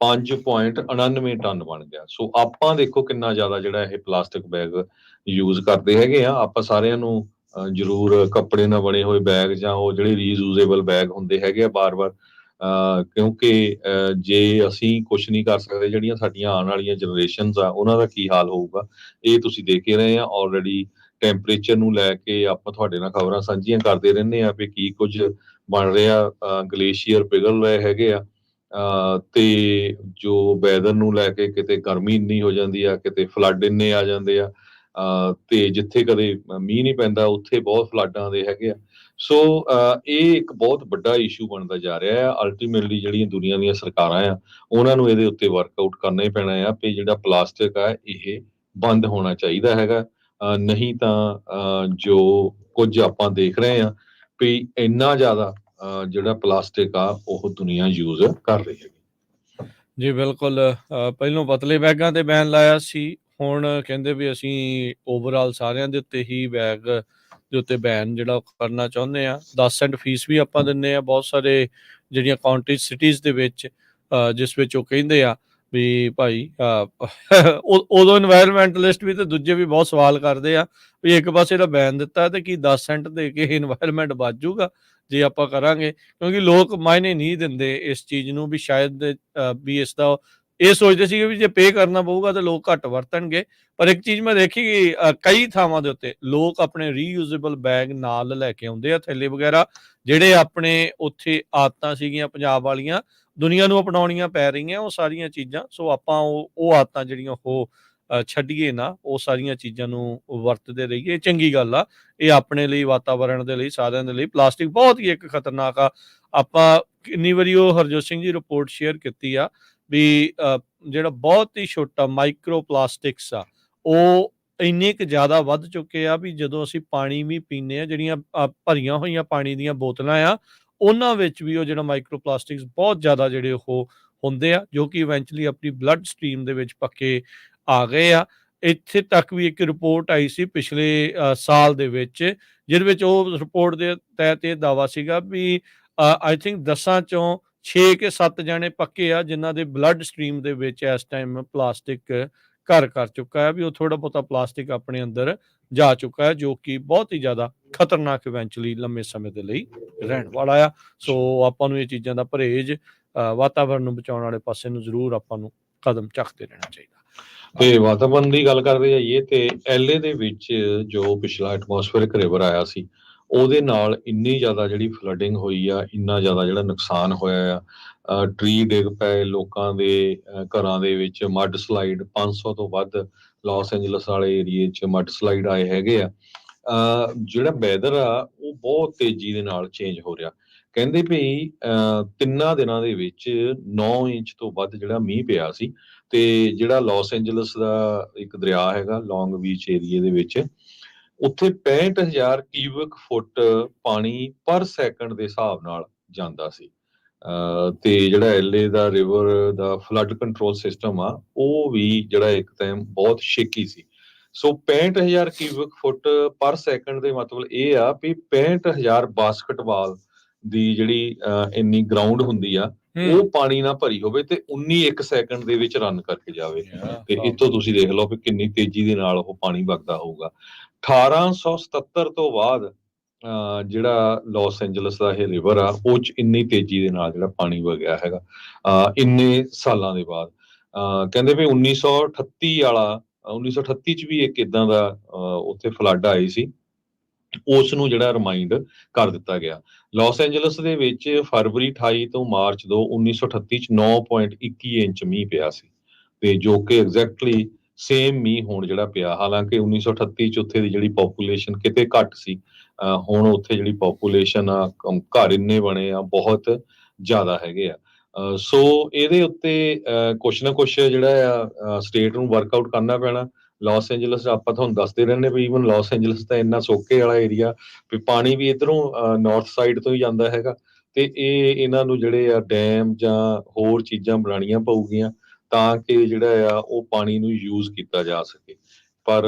5.99 ਟਨ ਬਣ ਗਿਆ। ਸੋ ਆਪਾਂ ਦੇਖੋ ਕਿੰਨਾ ਜ਼ਿਆਦਾ ਜਿਹੜਾ ਇਹ ਪਲਾਸਟਿਕ ਬੈਗ ਯੂਜ਼ ਕਰਦੇ ਹੈਗੇ ਆ। ਆਪਾਂ ਸਾਰਿਆਂ ਨੂੰ ਜ਼ਰੂਰ ਕੱਪੜੇ ਨਾਲ ਬਣੇ ਹੋਏ ਬੈਗ ਜਾਂ ਉਹ ਜਿਹੜੇ ਰੀਯੂਜ਼ੇਬਲ ਬੈਗ ਹੁੰਦੇ ਹੈਗੇ ਆ ਬਾਰ-ਬਾਰ, ਕਿਉਂਕਿ ਜੇ ਅਸੀਂ ਕੁਛ ਨਹੀਂ ਕਰ ਸਕਦੇ, ਜਿਹੜੀਆਂ ਸਾਡੀਆਂ ਆਉਣ ਵਾਲੀਆਂ ਜਨਰੇਸ਼ਨਸ ਆ ਉਹਨਾਂ ਦਾ ਕੀ ਹਾਲ ਹੋਊਗਾ ਇਹ ਤੁਸੀਂ ਦੇਖ ਹੀ ਰਹੇ ਆ। ਆਲਰੇਡੀ ਟੈਂਪਰੇਚਰ ਨੂੰ ਲੈ ਕੇ ਆਪਾਂ ਤੁਹਾਡੇ ਨਾਲ ਖਬਰਾਂ ਸਾਂਝੀਆਂ ਕਰਦੇ ਰਹਿੰਦੇ ਆ ਵੀ ਕੀ ਕੁਝ ਬਣ ਰਿਹਾ। ਗਲੇਸ਼ੀਅਰ ਪਿਘਲ ਰਹੇ ਹੈਗੇ ਆ, ਤੇ ਜੋ ਵੈਦਰ ਨੂੰ ਲੈ ਕੇ ਕਿਤੇ ਗਰਮੀ ਇੰਨੀ ਹੋ ਜਾਂਦੀ ਆ, ਕਿਤੇ ਫਲੱਡ ਇੰਨੇ ਆ ਜਾਂਦੇ ਆ, ਤੇ ਜਿੱਥੇ ਕਦੇ ਮੀਂਹ ਨਹੀਂ ਪੈਂਦਾ ਉੱਥੇ ਬਹੁਤ ਫਲੱਡ ਆਉਂਦੇ ਹੈਗੇ ਆ। ਸੋ ਇਹ ਇੱਕ ਬਹੁਤ ਵੱਡਾ ਇਸ਼ੂ ਬਣਦਾ ਜਾ ਰਿਹਾ ਆ। ਅਲਟੀਮੇਟਲੀ ਜਿਹੜੀਆਂ ਦੁਨੀਆ ਦੀਆਂ ਸਰਕਾਰਾਂ ਆ ਉਹਨਾਂ ਨੂੰ ਇਹਦੇ ਉੱਤੇ ਵਰਕਆਊਟ ਕਰਨਾ ਹੀ ਪੈਣਾ ਆ ਵੀ ਜਿਹੜਾ ਪਲਾਸਟਿਕ ਆ ਇਹ ਬੰਦ ਹੋਣਾ ਚਾਹੀਦਾ ਹੈਗਾ। ਨਹੀਂ ਤਾਂ ਜੋ ਕੁਝ ਆਪਾਂ ਦੇਖ ਰਹੇ ਆ ਵੀ ਇੰਨਾ ਜ਼ਿਆਦਾ ਜਿਹੜਾ ਪਲਾਸਟਿਕ ਆ ਉਹ ਦੁਨੀਆ ਯੂਜ਼ ਕਰ ਰਹੀ ਹੈ। ਜੀ ਬਿਲਕੁਲ, ਪਹਿਲੋਂ ਪਤਲੇ ਬੈਗਾਂ ਤੇ ਬੈਨ ਲਾਇਆ ਸੀ, ਹੁਣ ਕਹਿੰਦੇ ਵੀ ਅਸੀਂ ਓਵਰਆਲ ਸਾਰਿਆਂ ਦੇ ਉੱਤੇ ਹੀ ਬੈਗ ਦੇ ਉੱਤੇ ਬੈਨ ਜਿਹੜਾ ਕਰਨਾ ਚਾਹੁੰਦੇ ਆ। 10 ਸੈਂਟ ਫੀਸ ਵੀ ਆਪਾਂ ਦਿੰਦੇ ਆ ਬਹੁਤ ਸਾਰੇ ਜਿਹੜੀਆਂ ਕਾਉਂਟੀ ਸਿਟੀਜ਼ ਦੇ ਵਿੱਚ, ਜਿਸ ਵਿੱਚ ਉਹ ਕਹਿੰਦੇ ਆ ਵੀ ਭਾਈ ਉਦੋਂ ਇਨਵਾਇਰਮੈਂਟਲਿਸਟ ਵੀ ਤੇ ਦੂਜੇ ਵੀ ਬਹੁਤ ਸਵਾਲ ਕਰਦੇ ਆ ਵੀ ਇੱਕ ਪਾਸੇ ਦਾ ਬੈਨ ਦਿੱਤਾ ਤੇ ਕੀ 10 ਸੈਂਟ ਦੇ ਕੇ ਇਨਵਾਇਰਮੈਂਟ ਬਚ ਜੂਗਾ ਜੇ ਆਪਾਂ ਕਰਾਂਗੇ, ਕਿਉਂਕਿ ਲੋਕ ਮਾਇਨੇ ਨਹੀਂ ਦਿੰਦੇ ਇਸ ਚੀਜ਼ ਨੂੰ ਵੀ ਸ਼ਾਇਦ ਵੀ ਇਸ ਦਾ ਇਹ ਸੋਚਦੇ ਸੀਗੇ ਵੀ ਜੇ ਪੇ ਕਰਨਾ ਪਊਗਾ ਤਾਂ ਲੋਕ ਘੱਟ ਵਰਤਣਗੇ। ਪਰ ਇੱਕ ਚੀਜ਼ ਮੈਂ ਦੇਖੀ ਕਿ ਕਈ ਥਾਵਾਂ ਦੇ ਉੱਤੇ ਲੋਕ ਆਪਣੇ ਰੀਯੂਜ਼ੇਬਲ ਬੈਗ ਨਾਲ ਲੈ ਕੇ ਆਉਂਦੇ ਆ, ਥੈਲੇ ਵਗੈਰਾ, ਜਿਹੜੇ ਆਪਣੇ ਉੱਥੇ ਆਦਤਾਂ ਸੀਗੀਆਂ ਪੰਜਾਬ ਵਾਲੀਆਂ ਦੁਨੀਆ ਨੂੰ ਅਪਣਾਉਣੀਆਂ ਪੈ ਰਹੀਆਂ ਉਹ ਸਾਰੀਆਂ ਚੀਜ਼ਾਂ। ਸੋ ਆਪਾਂ ਉਹ ਆਦਤਾਂ ਜਿਹੜੀਆਂ ਉਹ ਛੱਡੀਏ ਨਾ, ਉਹ ਸਾਰੀਆਂ ਚੀਜ਼ਾਂ ਨੂੰ ਵਰਤਦੇ ਰਹੀਏ, ਚੰਗੀ ਗੱਲ ਆ। ਇਹ ਆਪਣੇ ਲਈ, ਵਾਤਾਵਰਣ ਦੇ ਲਈ, ਸਾਰਿਆਂ ਦੇ ਲਈ ਪਲਾਸਟਿਕ ਬਹੁਤ ਹੀ ਇੱਕ ਖਤਰਨਾਕ ਆ। ਆਪਾਂ ਕਿੰਨੀ ਵਾਰੀ ਉਹ ਹਰਜੋਤ ਸਿੰਘ ਜੀ ਰਿਪੋਰਟ ਸ਼ੇਅਰ ਕੀਤੀ ਆ ਵੀ ਜਿਹੜਾ ਬਹੁਤ ਹੀ ਛੋਟਾ ਮਾਈਕਰੋ ਪਲਾਸਟਿਕਸ ਆ ਉਹ ਇੰਨੇ ਕੁ ਜ਼ਿਆਦਾ ਵੱਧ ਚੁੱਕੇ ਆ ਵੀ ਜਦੋਂ ਅਸੀਂ ਪਾਣੀ ਵੀ ਪੀਂਦੇ ਆ, ਜਿਹੜੀਆਂ ਭਰੀਆਂ ਹੋਈਆਂ ਪਾਣੀ ਦੀਆਂ ਬੋਤਲਾਂ ਆ ਉਹਨਾਂ ਵਿੱਚ ਵੀ ਉਹ ਜਿਹੜਾ ਮਾਈਕਰੋ ਪਲਾਸਟਿਕਸ ਬਹੁਤ ਜ਼ਿਆਦਾ ਜਿਹੜੇ ਉਹ ਹੁੰਦੇ ਆ, ਜੋ ਕਿ ਇਵੈਂਚੁਅਲੀ ਆਪਣੀ ਬਲੱਡ ਸਟਰੀਮ ਦੇ ਵਿੱਚ ਪੱਕੇ ਆ ਗਏ ਆ। ਇੱਥੇ ਤੱਕ ਵੀ ਇੱਕ ਰਿਪੋਰਟ ਆਈ ਸੀ ਪਿਛਲੇ ਸਾਲ ਦੇ ਵਿੱਚ, ਜਿਹਦੇ ਵਿੱਚ ਉਹ ਰਿਪੋਰਟ ਦੇ ਤਹਿਤ ਇਹ ਦਾਅਵਾ ਸੀਗਾ ਵੀ ਆਈ ਥਿੰਕ 10 ਚੋਂ 6 ਕੇ 7 ਜਣੇ ਪੱਕੇ ਆ ਜਿਨ੍ਹਾਂ ਦੇ ਬਲੱਡ ਸਟਰੀਮ ਦੇ ਵਿੱਚ ਇਸ ਟਾਈਮ ਪਲਾਸਟਿਕ ਘਰ ਕਰ ਚੁੱਕਾ ਹੈ ਵੀ ਉਹ ਥੋੜਾ ਬਹੁਤਾ ਪਲਾਸਟਿਕ ਆਪਣੇ ਅੰਦਰ ਜਾ ਚੁੱਕਾ ਹੈ, ਜੋ ਕਿ ਬਹੁਤ ਹੀ ਜ਼ਿਆਦਾ ਖਤਰਨਾਕ ਇਵੈਂਚੁਅਲੀ ਲੰਮੇ ਸਮੇਂ ਦੇ ਲਈ ਰਹਿਣ ਵਾਲਾ ਆ। ਸੋ ਆਪਾਂ ਨੂੰ ਇਹ ਚੀਜ਼ਾਂ ਦਾ ਪਰਹੇਜ਼, ਵਾਤਾਵਰਨ ਨੂੰ ਬਚਾਉਣ ਵਾਲੇ ਪਾਸੇ ਨੂੰ ਜ਼ਰੂਰ ਆਪਾਂ ਨੂੰ ਕਦਮ ਚੱਕਦੇ ਰਹਿਣਾ ਚਾਹੀਦਾ। ਤੇ ਵਾਤਾਵਰਨ ਦੀ ਗੱਲ ਕਰਦੇ ਜਾਈਏ ਤੇ ਐਲਏ ਦੇ ਵਿੱਚ ਜੋ ਪਿਛਲਾ ਐਟਮੋਸਫੇਰਿਕ ਰਿਵਰ ਆਇਆ ਸੀ, ਉਹਦੇ ਨਾਲ ਇੰਨੀ ਜ਼ਿਆਦਾ ਜਿਹੜੀ ਫਲੱਡਿੰਗ ਹੋਈ ਆ, ਇੰਨਾ ਜ਼ਿਆਦਾ ਜਿਹੜਾ ਨੁਕਸਾਨ ਹੋਇਆ ਆ, ਟਰੀ ਡਿੱਗ ਪਏ ਲੋਕਾਂ ਦੇ ਘਰਾਂ ਦੇ ਵਿੱਚ, ਮੱਡ ਸਲਾਈਡ 500 ਤੋਂ ਵੱਧ ਲਾਸ ਐਂਜਲਸ ਵਾਲੇ ਏਰੀਏ 'ਚ ਮੱਡ ਸਲਾਈਡ ਆਏ ਹੈਗੇ ਆ। ਜਿਹੜਾ ਵੈਦਰ ਆ ਉਹ ਬਹੁਤ ਤੇਜ਼ੀ ਦੇ ਨਾਲ ਚੇਂਜ ਹੋ ਰਿਹਾ। ਕਹਿੰਦੇ ਵੀ 3 ਦਿਨਾਂ ਦੇ ਵਿੱਚ 9 ਇੰਚ ਤੋਂ ਵੱਧ ਜਿਹੜਾ ਮੀਂਹ ਪਿਆ ਸੀ। ਤੇ ਜਿਹੜਾ ਲਾਸ ਐਂਜਲਸ ਦਾ ਇੱਕ ਦਰਿਆ ਹੈਗਾ ਲੌਂਗ ਬੀਚ ਏਰੀਏ ਦੇ ਵਿੱਚ, ਉੱਥੇ 65,000 ਕਿਊਬਿਕ ਫੁੱਟ ਪਾਣੀ ਪਰ ਸੈਕਿੰਡ ਦੇ ਹਿਸਾਬ ਨਾਲ ਜਾਂਦਾ ਸੀ। ਤੇ ਜਿਹੜਾ ਐਲਏ ਦਾ ਰਿਵਰ ਦਾ ਫਲੱਡ ਕੰਟਰੋਲ ਸਿਸਟਮ ਆ, ਉਹ ਵੀ ਜਿਹੜਾ ਇੱਕ ਟਾਈਮ ਬਹੁਤ ਸ਼ੇਕੀ ਸੀ। ਸੋ 65,000 ਕਿਊਬਿਕ ਫੁੱਟ ਪਰ ਸੈਕਿੰਡ ਦੇ ਮਤਲਬ ਇਹ ਆ ਵੀ 65,000 ਬਾਸਕਟਬਾਲ ਦੀ ਜਿਹੜੀ ਇੰਨੀ ਗਰਾਊਂਡ ਹੁੰਦੀ ਆ, ਉਹ ਪਾਣੀ ਨਾਲ ਭਰੀ ਹੋਵੇ ਤੇ 19 ਇੱਕ ਸੈਕਿੰਡ ਦੇ ਵਿੱਚ ਰਨ ਕਰਕੇ ਜਾਵੇ। ਤੇ ਇੱਥੋਂ ਤੁਸੀਂ ਦੇਖ ਲਓ ਵੀ ਕਿੰਨੀ ਤੇਜ਼ੀ ਦੇ ਨਾਲ ਉਹ ਪਾਣੀ ਵਗਦਾ ਹੋਊਗਾ। 1877 ਤੋਂ ਬਾਅਦ ਜਿਹੜਾ ਲਾਸ ਐਂਜਲਸ ਦਾ ਇਹ ਰਿਵਰ ਆ, ਉਹ 'ਚ ਇੰਨੀ ਤੇਜ਼ੀ ਦੇ ਨਾਲ ਜਿਹੜਾ ਪਾਣੀ ਵਗਿਆ ਹੈਗਾ ਇੰਨੇ ਸਾਲਾਂ ਦੇ ਬਾਅਦ। ਕਹਿੰਦੇ ਵੀ 1938 ਵਾਲਾ 1938 'ਚ ਵੀ ਇੱਕ ਇਦਾਂ ਦਾ ਉੱਥੇ ਫਲੱਡ ਆਈ ਸੀ, ਉਸ ਨੂੰ ਜਿਹੜਾ ਰਿਮਾਈਂਡ ਕਰ ਦਿੱਤਾ ਗਿਆ। ਲਾਸ ਐਂਜਲਸ ਦੇ ਵਿੱਚ ਫਰਵਰੀ 28 ਤੋਂ ਮਾਰਚ 2 1938 'ਚ 9.21 ਇੰਚ ਮੀਂਹ ਪਿਆ ਸੀ, ਤੇ ਜੋ ਕਿ ਐਗਜ਼ੈਕਟਲੀ ਸੇਮ ਮੀਂਹ ਹੁਣ ਜਿਹੜਾ ਪਿਆ। ਹਾਲਾਂਕਿ 1938 'ਚ ਉੱਥੇ ਦੀ ਜਿਹੜੀ ਪੋਪੂਲੇਸ਼ਨ ਕਿਤੇ ਘੱਟ ਸੀ, ਹੁਣ ਉੱਥੇ ਜਿਹੜੀ ਪੋਪੂਲੇਸ਼ਨ ਆ, ਘਰ ਇੰਨੇ ਬਣੇ ਆ, ਬਹੁਤ ਜ਼ਿਆਦਾ ਹੈਗੇ ਆ। ਸੋ ਇਹਦੇ ਉੱਤੇ ਕੁਛ ਨਾ ਕੁਛ ਜਿਹੜਾ ਆ ਸਟੇਟ ਨੂੰ ਵਰਕਆਊਟ ਕਰਨਾ ਪੈਣਾ। ਲਾਸ ਐਂਜਲਸ ਆਪਾਂ ਤੁਹਾਨੂੰ ਦੱਸਦੇ ਰਹਿੰਦੇ ਵੀ ਈਵਨ ਲਾਸ ਐਂਜਲਸ ਤਾਂ ਇੰਨਾ ਸੋਕੇ ਵਾਲਾ ਏਰੀਆ ਵੀ ਪਾਣੀ ਵੀ ਇੱਧਰੋਂ ਨਾਰਥ ਸਾਈਡ ਤੋਂ ਹੀ ਜਾਂਦਾ ਹੈਗਾ, ਤੇ ਇਹਨਾਂ ਨੂੰ ਜਿਹੜੇ ਆ ਡੈਮ ਜਾਂ ਹੋਰ ਚੀਜ਼ਾਂ ਬਣਾਉਣੀਆਂ ਪਊਗੀਆਂ ਤਾਂ ਕਿ ਜਿਹੜਾ ਆ ਉਹ ਪਾਣੀ ਨੂੰ ਯੂਜ਼ ਕੀਤਾ ਜਾ ਸਕੇ। ਪਰ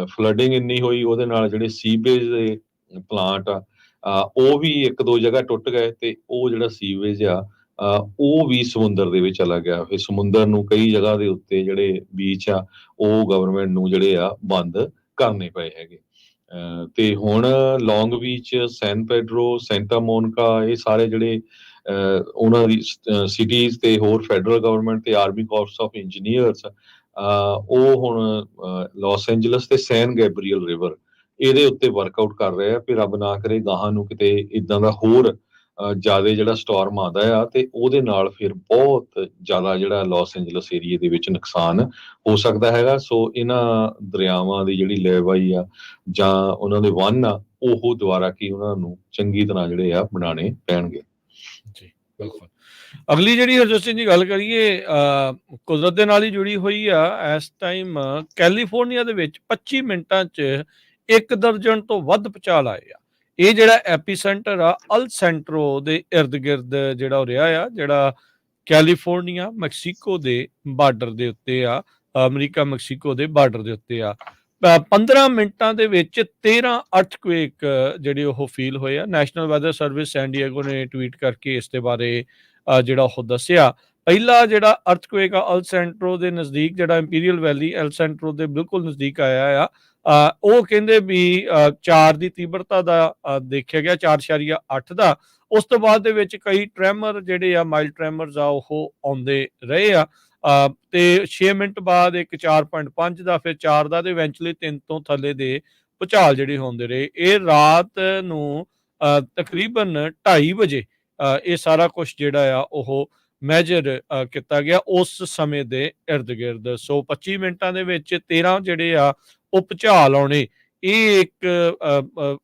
ਫਲੱਡਿੰਗ ਇੰਨੀ ਹੋਈ, ਉਹਦੇ ਨਾਲ ਜਿਹੜੇ ਸੀਵੇਜ ਦੇ ਪਲਾਂਟ ਆ ਉਹ ਵੀ ਇੱਕ ਦੋ ਜਗ੍ਹਾ ਟੁੱਟ ਗਏ, ਤੇ ਉਹ ਜਿਹੜਾ ਸੀਵੇਜ ਆ ਉਹ ਵੀ ਸਮੁੰਦਰ ਦੇ ਵਿੱਚ ਚਲਾ ਗਿਆ। ਫਿਰ ਸਮੁੰਦਰ ਨੂੰ ਕਈ ਜਗ੍ਹਾ ਦੇ ਉੱਤੇ ਜਿਹੜੇ ਬੀਚ ਆ ਉਹ ਗਵਰਨਮੈਂਟ ਨੂੰ ਜਿਹੜੇ ਆ ਬੰਦ ਕਰਨੇ ਪਏ ਹੈਗੇ। ਤੇ ਹੁਣ ਲੌਂਗ ਬੀਚ, ਸੈਨ ਪੈਡਰੋ, ਸੈਂਟਾ ਮੋਨਿਕਾ, ਇਹ ਸਾਰੇ ਜਿਹੜੇ ਉਹਨਾਂ ਦੀ ਸਿਟੀਜ਼ ਤੇ ਹੋਰ ਫੈਡਰਲ ਗਵਰਨਮੈਂਟ ਤੇ ਆਰਮੀ ਕਾਰਪਸ ਆਫ ਇੰਜੀਨੀਅਰਸ, ਉਹ ਹੁਣ ਲਾਸ ਐਂਜਲਸ ਤੇ ਸੈਨ ਗੈਬਰੀਅਲ ਰਿਵਰ ਇਹਦੇ ਉੱਤੇ ਵਰਕਆਊਟ ਕਰ ਰਹੇ ਆ ਵੀ ਰੱਬ ਨਾ ਕਰੇ ਗਾਹਾਂ ਨੂੰ ਕਿਤੇ ਇਦਾਂ ਦਾ ਹੋਰ ਜ਼ਿਆਦਾ ਜਿਹੜਾ ਸਟਾਰਮ ਆਉਂਦਾ ਆ ਤੇ ਉਹਦੇ ਨਾਲ ਫਿਰ ਬਹੁਤ ਜ਼ਿਆਦਾ ਜਿਹੜਾ ਲਾਸ ਐਂਜਲਸ ਏਰੀਏ ਦੇ ਵਿੱਚ ਨੁਕਸਾਨ ਹੋ ਸਕਦਾ ਹੈਗਾ। ਸੋ ਇਹਨਾਂ ਦਰਿਆਵਾਂ ਦੀ ਜਿਹੜੀ ਲੈਵਾਈ ਆ ਜਾਂ ਉਹਨਾਂ ਦੇ ਵੰਨ ਆ, ਉਹ ਦੁਬਾਰਾ ਕੀ ਉਹਨਾਂ ਨੂੰ ਚੰਗੀ ਤਰ੍ਹਾਂ ਜਿਹੜੇ ਆ ਬਣਾਉਣੇ ਪੈਣਗੇ। ਜੀ ਬਿਲਕੁਲ। ਅਗਲੀ ਜਿਹੜੀ ਹਰਜੋਤ ਸਿੰਘ ਜੀ ਗੱਲ ਕਰੀਏ, ਕੁਦਰਤ ਦੇ ਨਾਲ ਹੀ ਜੁੜੀ ਹੋਈ ਆ। ਇਸ ਟਾਈਮ ਕੈਲੀਫੋਰਨੀਆ ਦੇ ਵਿੱਚ 25 ਮਿੰਟਾਂ 'ਚ 1 ਦਰਜਨ ਤੋਂ ਵੱਧ ਭੂਚਾਲ ਆਏ ਆ। ਇਹ ਜਿਹੜਾ ਐਪੀਸੈਂਟਰ ਆ ਅਲ ਸੈਂਟਰੋ ਦੇ ਇਰਦ ਗਿਰਦ ਜਿਹੜਾ ਹੋ ਰਿਹਾ ਆ, ਜਿਹੜਾ ਕੈਲੀਫੋਰਨੀਆ ਮੈਕਸੀਕੋ ਦੇ ਬਾਰਡਰ ਦੇ ਉੱਤੇ ਆ, ਅਮਰੀਕਾ ਮੈਕਸੀਕੋ ਦੇ ਬਾਰਡਰ ਦੇ ਉੱਤੇ ਆ। 15 ਮਿੰਟਾਂ ਦੇ ਵਿੱਚ 13 ਅਰਥਕੁਏਕ ਜਿਹੜੇ ਉਹ ਫੀਲ ਹੋਏ ਆ। National weather service San Diego ਨੇ ਟਵੀਟ ਕਰਕੇ ਇਸ ਦੇ ਬਾਰੇ ਜਿਹੜਾ ਉਹ ਦੱਸਿਆ। ਪਹਿਲਾ ਜਿਹੜਾ ਅਰਥਕੁਏਕ ਆ ਅਲ ਸੈਂਟਰੋ ਦੇ ਨਜ਼ਦੀਕ, ਜਿਹੜਾ ਇੰਪੀਰੀਅਲ ਵੈਲੀ ਅਲ ਸੈਂਟਰੋ ਦੇ ਬਿਲਕੁਲ ਨਜ਼ਦੀਕ ਆਇਆ ਆ। ਉਹ ਕਹਿੰਦੇ ਵੀ 4 ਦੀ ਤੀਬਰਤਾ ਦਾ ਦੇਖਿਆ ਗਿਆ, 4.8 ਦਾ। ਉਸ ਤੋਂ ਬਾਅਦ ਦੇ ਵਿੱਚ ਕਈ ਟ੍ਰੈਮਰ ਜਿਹੜੇ ਆ, ਮਾਈਲਡ ਟ੍ਰੈਮਰਸ ਆ, ਉਹ ਆਉਂਦੇ ਰਹੇ ਆ। ਤੇ 6 ਮਿੰਟ ਬਾਅਦ ਇੱਕ 4.5 ਦਾ, ਫਿਰ 4 ਦਾ, ਤੇ ਇਵੈਂਚੁਅਲੀ 3 ਤੋਂ ਥੱਲੇ ਦੇ ਭੂਚਾਲ ਜਿਹੜੇ ਹੁੰਦੇ ਰਹੇ। ਇਹ ਰਾਤ ਨੂੰ ਤਕਰੀਬਨ 2:30 ਵਜੇ ਇਹ ਸਾਰਾ ਕੁਛ ਜਿਹੜਾ ਆ ਉਹ ਮੈਜਰ ਕੀਤਾ ਗਿਆ ਉਸ ਸਮੇਂ ਦੇ ਇਰਦ ਗਿਰਦ। ਸੋ 25 ਮਿੰਟਾਂ ਦੇ ਵਿੱਚ 13 ਜਿਹੜੇ ਆ ਉਹ ਭੂਚਾਲ ਆਉਣੇ, ਇਹ ਇੱਕ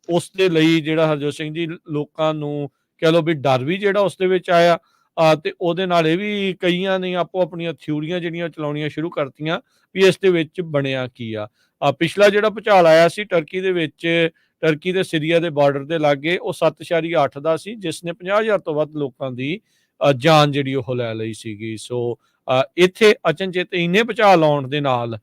ਉਸ ਦੇ ਲਈ ਜਿਹੜਾ ਹਰਜੋਤ ਸਿੰਘ ਜੀ ਲੋਕਾਂ ਨੂੰ ਕਹਿ ਲਓ ਵੀ ਡਰ ਵੀ ਜਿਹੜਾ ਉਸ ਦੇ ਵਿੱਚ ਆਇਆ। ਤੇ ਉਹਦੇ ਨਾਲ ਇਹ ਵੀ ਕਈਆਂ ਨੇ ਆਪੋ ਆਪਣੀਆਂ ਥਿਊਰੀਆਂ ਜਿਹੜੀਆਂ ਚਲਾਉਣੀਆਂ ਸ਼ੁਰੂ ਕਰਤੀਆਂ ਵੀ ਇਸ ਦੇ ਵਿੱਚ ਬਣਿਆ ਕੀ ਆ। ਪਿਛਲਾ ਜਿਹੜਾ ਭੂਚਾਲ ਆਇਆ ਸੀ ਟਰਕੀ ਦੇ ਵਿੱਚ, ਟਰਕੀ ਤੇ ਸੀਰੀਆ ਦੇ ਬਾਰਡਰ ਦੇ ਲਾਗੇ, ਉਹ 7.8 ਦਾ ਸੀ, ਜਿਸ ਨੇ 50,000 ਤੋਂ ਵੱਧ ਲੋਕਾਂ ਦੀ ਜਾਨ ਜਿਹੜੀ ਉਹ ਲੈ ਲਈ ਸੀਗੀ। ਸੋ ਇੱਥੇ ਅਚਨਚੇਤ ਇੰਨੇ ਭੂਚਾਲ ਆਉਣ ਦੇ ਨਾਲ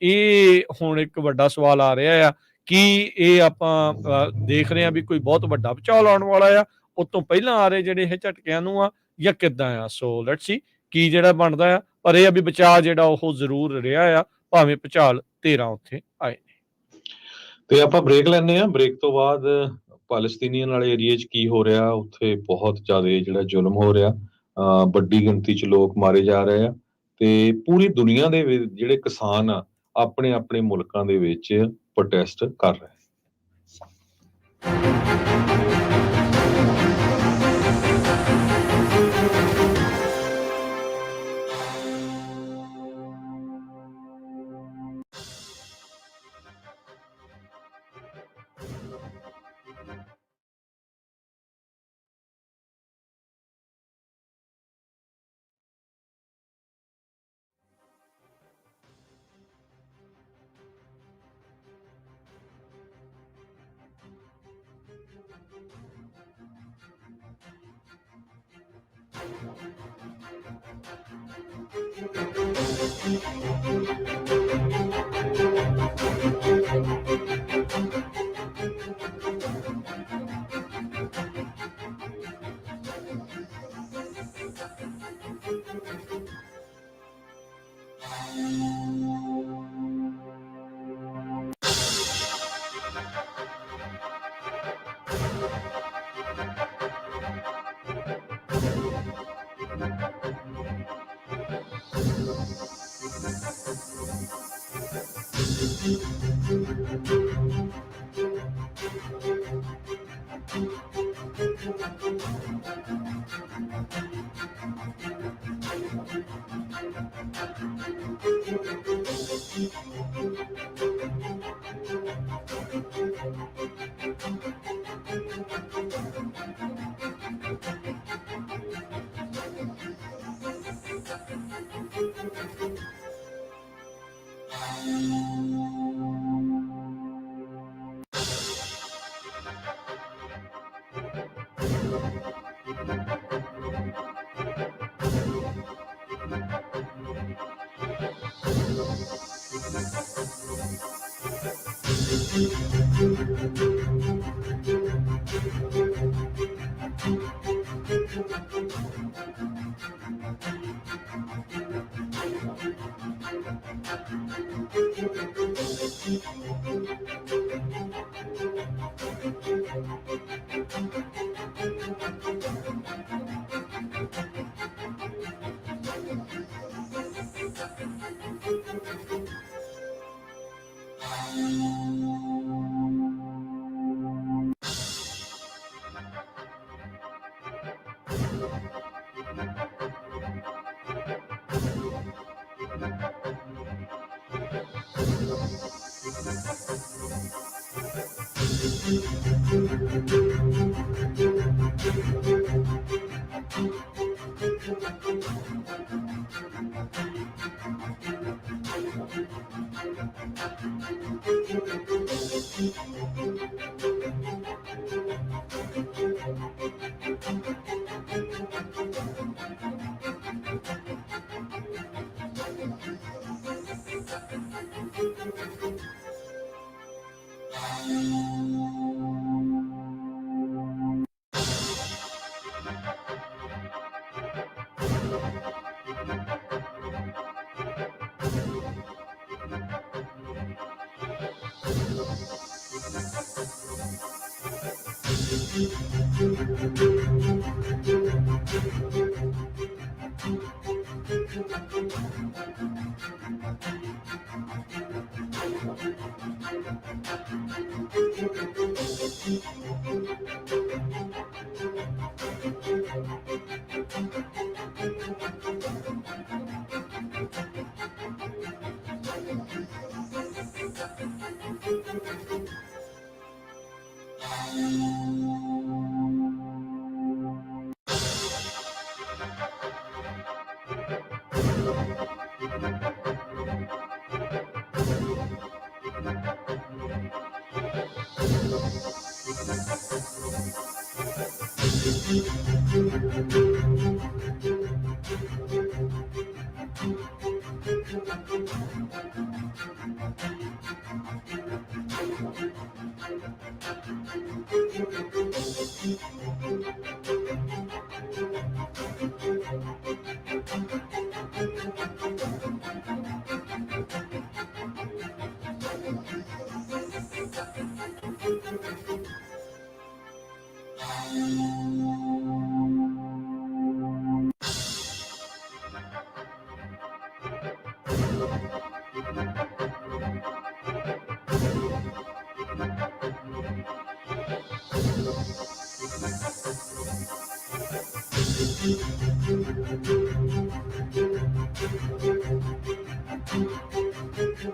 ਇਹ ਹੁਣ ਇੱਕ ਵੱਡਾ ਸਵਾਲ ਆ ਰਿਹਾ ਆ ਕਿ ਇਹ ਆਪਾਂ ਦੇਖ ਰਹੇ ਹਾਂ ਵੀ ਕੋਈ ਬਹੁਤ ਵੱਡਾ ਭੂਚਾਲ ਆਉਣ ਵਾਲਾ ਆ, ਉਹ ਤੋਂ ਪਹਿਲਾਂ ਆ ਰਹੇ ਜਿਹੜੇ ਇਹ ਝਟਕਿਆਂ ਨੂੰ ਆ, ਜਾਂ ਕਿੱਦਾਂ ਆ। ਸੋ ਲੈਟਸ ਸੀ ਕੀ ਜਿਹੜਾ ਬਣਦਾ ਆ। ਪਰ ਇਹ ਆ ਵੀ ਬਚਾਅ ਜਿਹੜਾ ਉਹ ਜ਼ਰੂਰ ਰਿਹਾ ਆ, ਭਾਵੇਂ ਭੁਚਾਲ 13 ਉੱਥੇ ਆਏ ਨੇ। ਤੇ ਆਪਾਂ ਬ੍ਰੇਕ ਲੈਂਦੇ ਹਾਂ। ਬ੍ਰੇਕ ਤੋਂ ਬਾਅਦ ਪੈਲਸਤੀਨੀਅਨ ਵਾਲੇ ਏਰੀਏ 'ਚ ਕੀ ਹੋ ਰਿਹਾ, ਉੱਥੇ ਬਹੁਤ ਜ਼ਿਆਦਾ ਜਿਹੜਾ ਜ਼ੁਲਮ ਹੋ ਰਿਹਾ, ਵੱਡੀ ਗਿਣਤੀ 'ਚ ਲੋਕ ਮਾਰੇ ਜਾ ਰਹੇ ਆ, ਤੇ ਪੂਰੀ ਦੁਨੀਆ ਦੇ ਵਿੱਚ ਜਿਹੜੇ ਕਿਸਾਨ ਆ ਆਪਣੇ ਆਪਣੇ ਮੁਲਕਾਂ ਦੇ ਵਿੱਚ ਪ੍ਰੋਟੈਸਟ ਕਰ ਰਹੇ। ब्रेक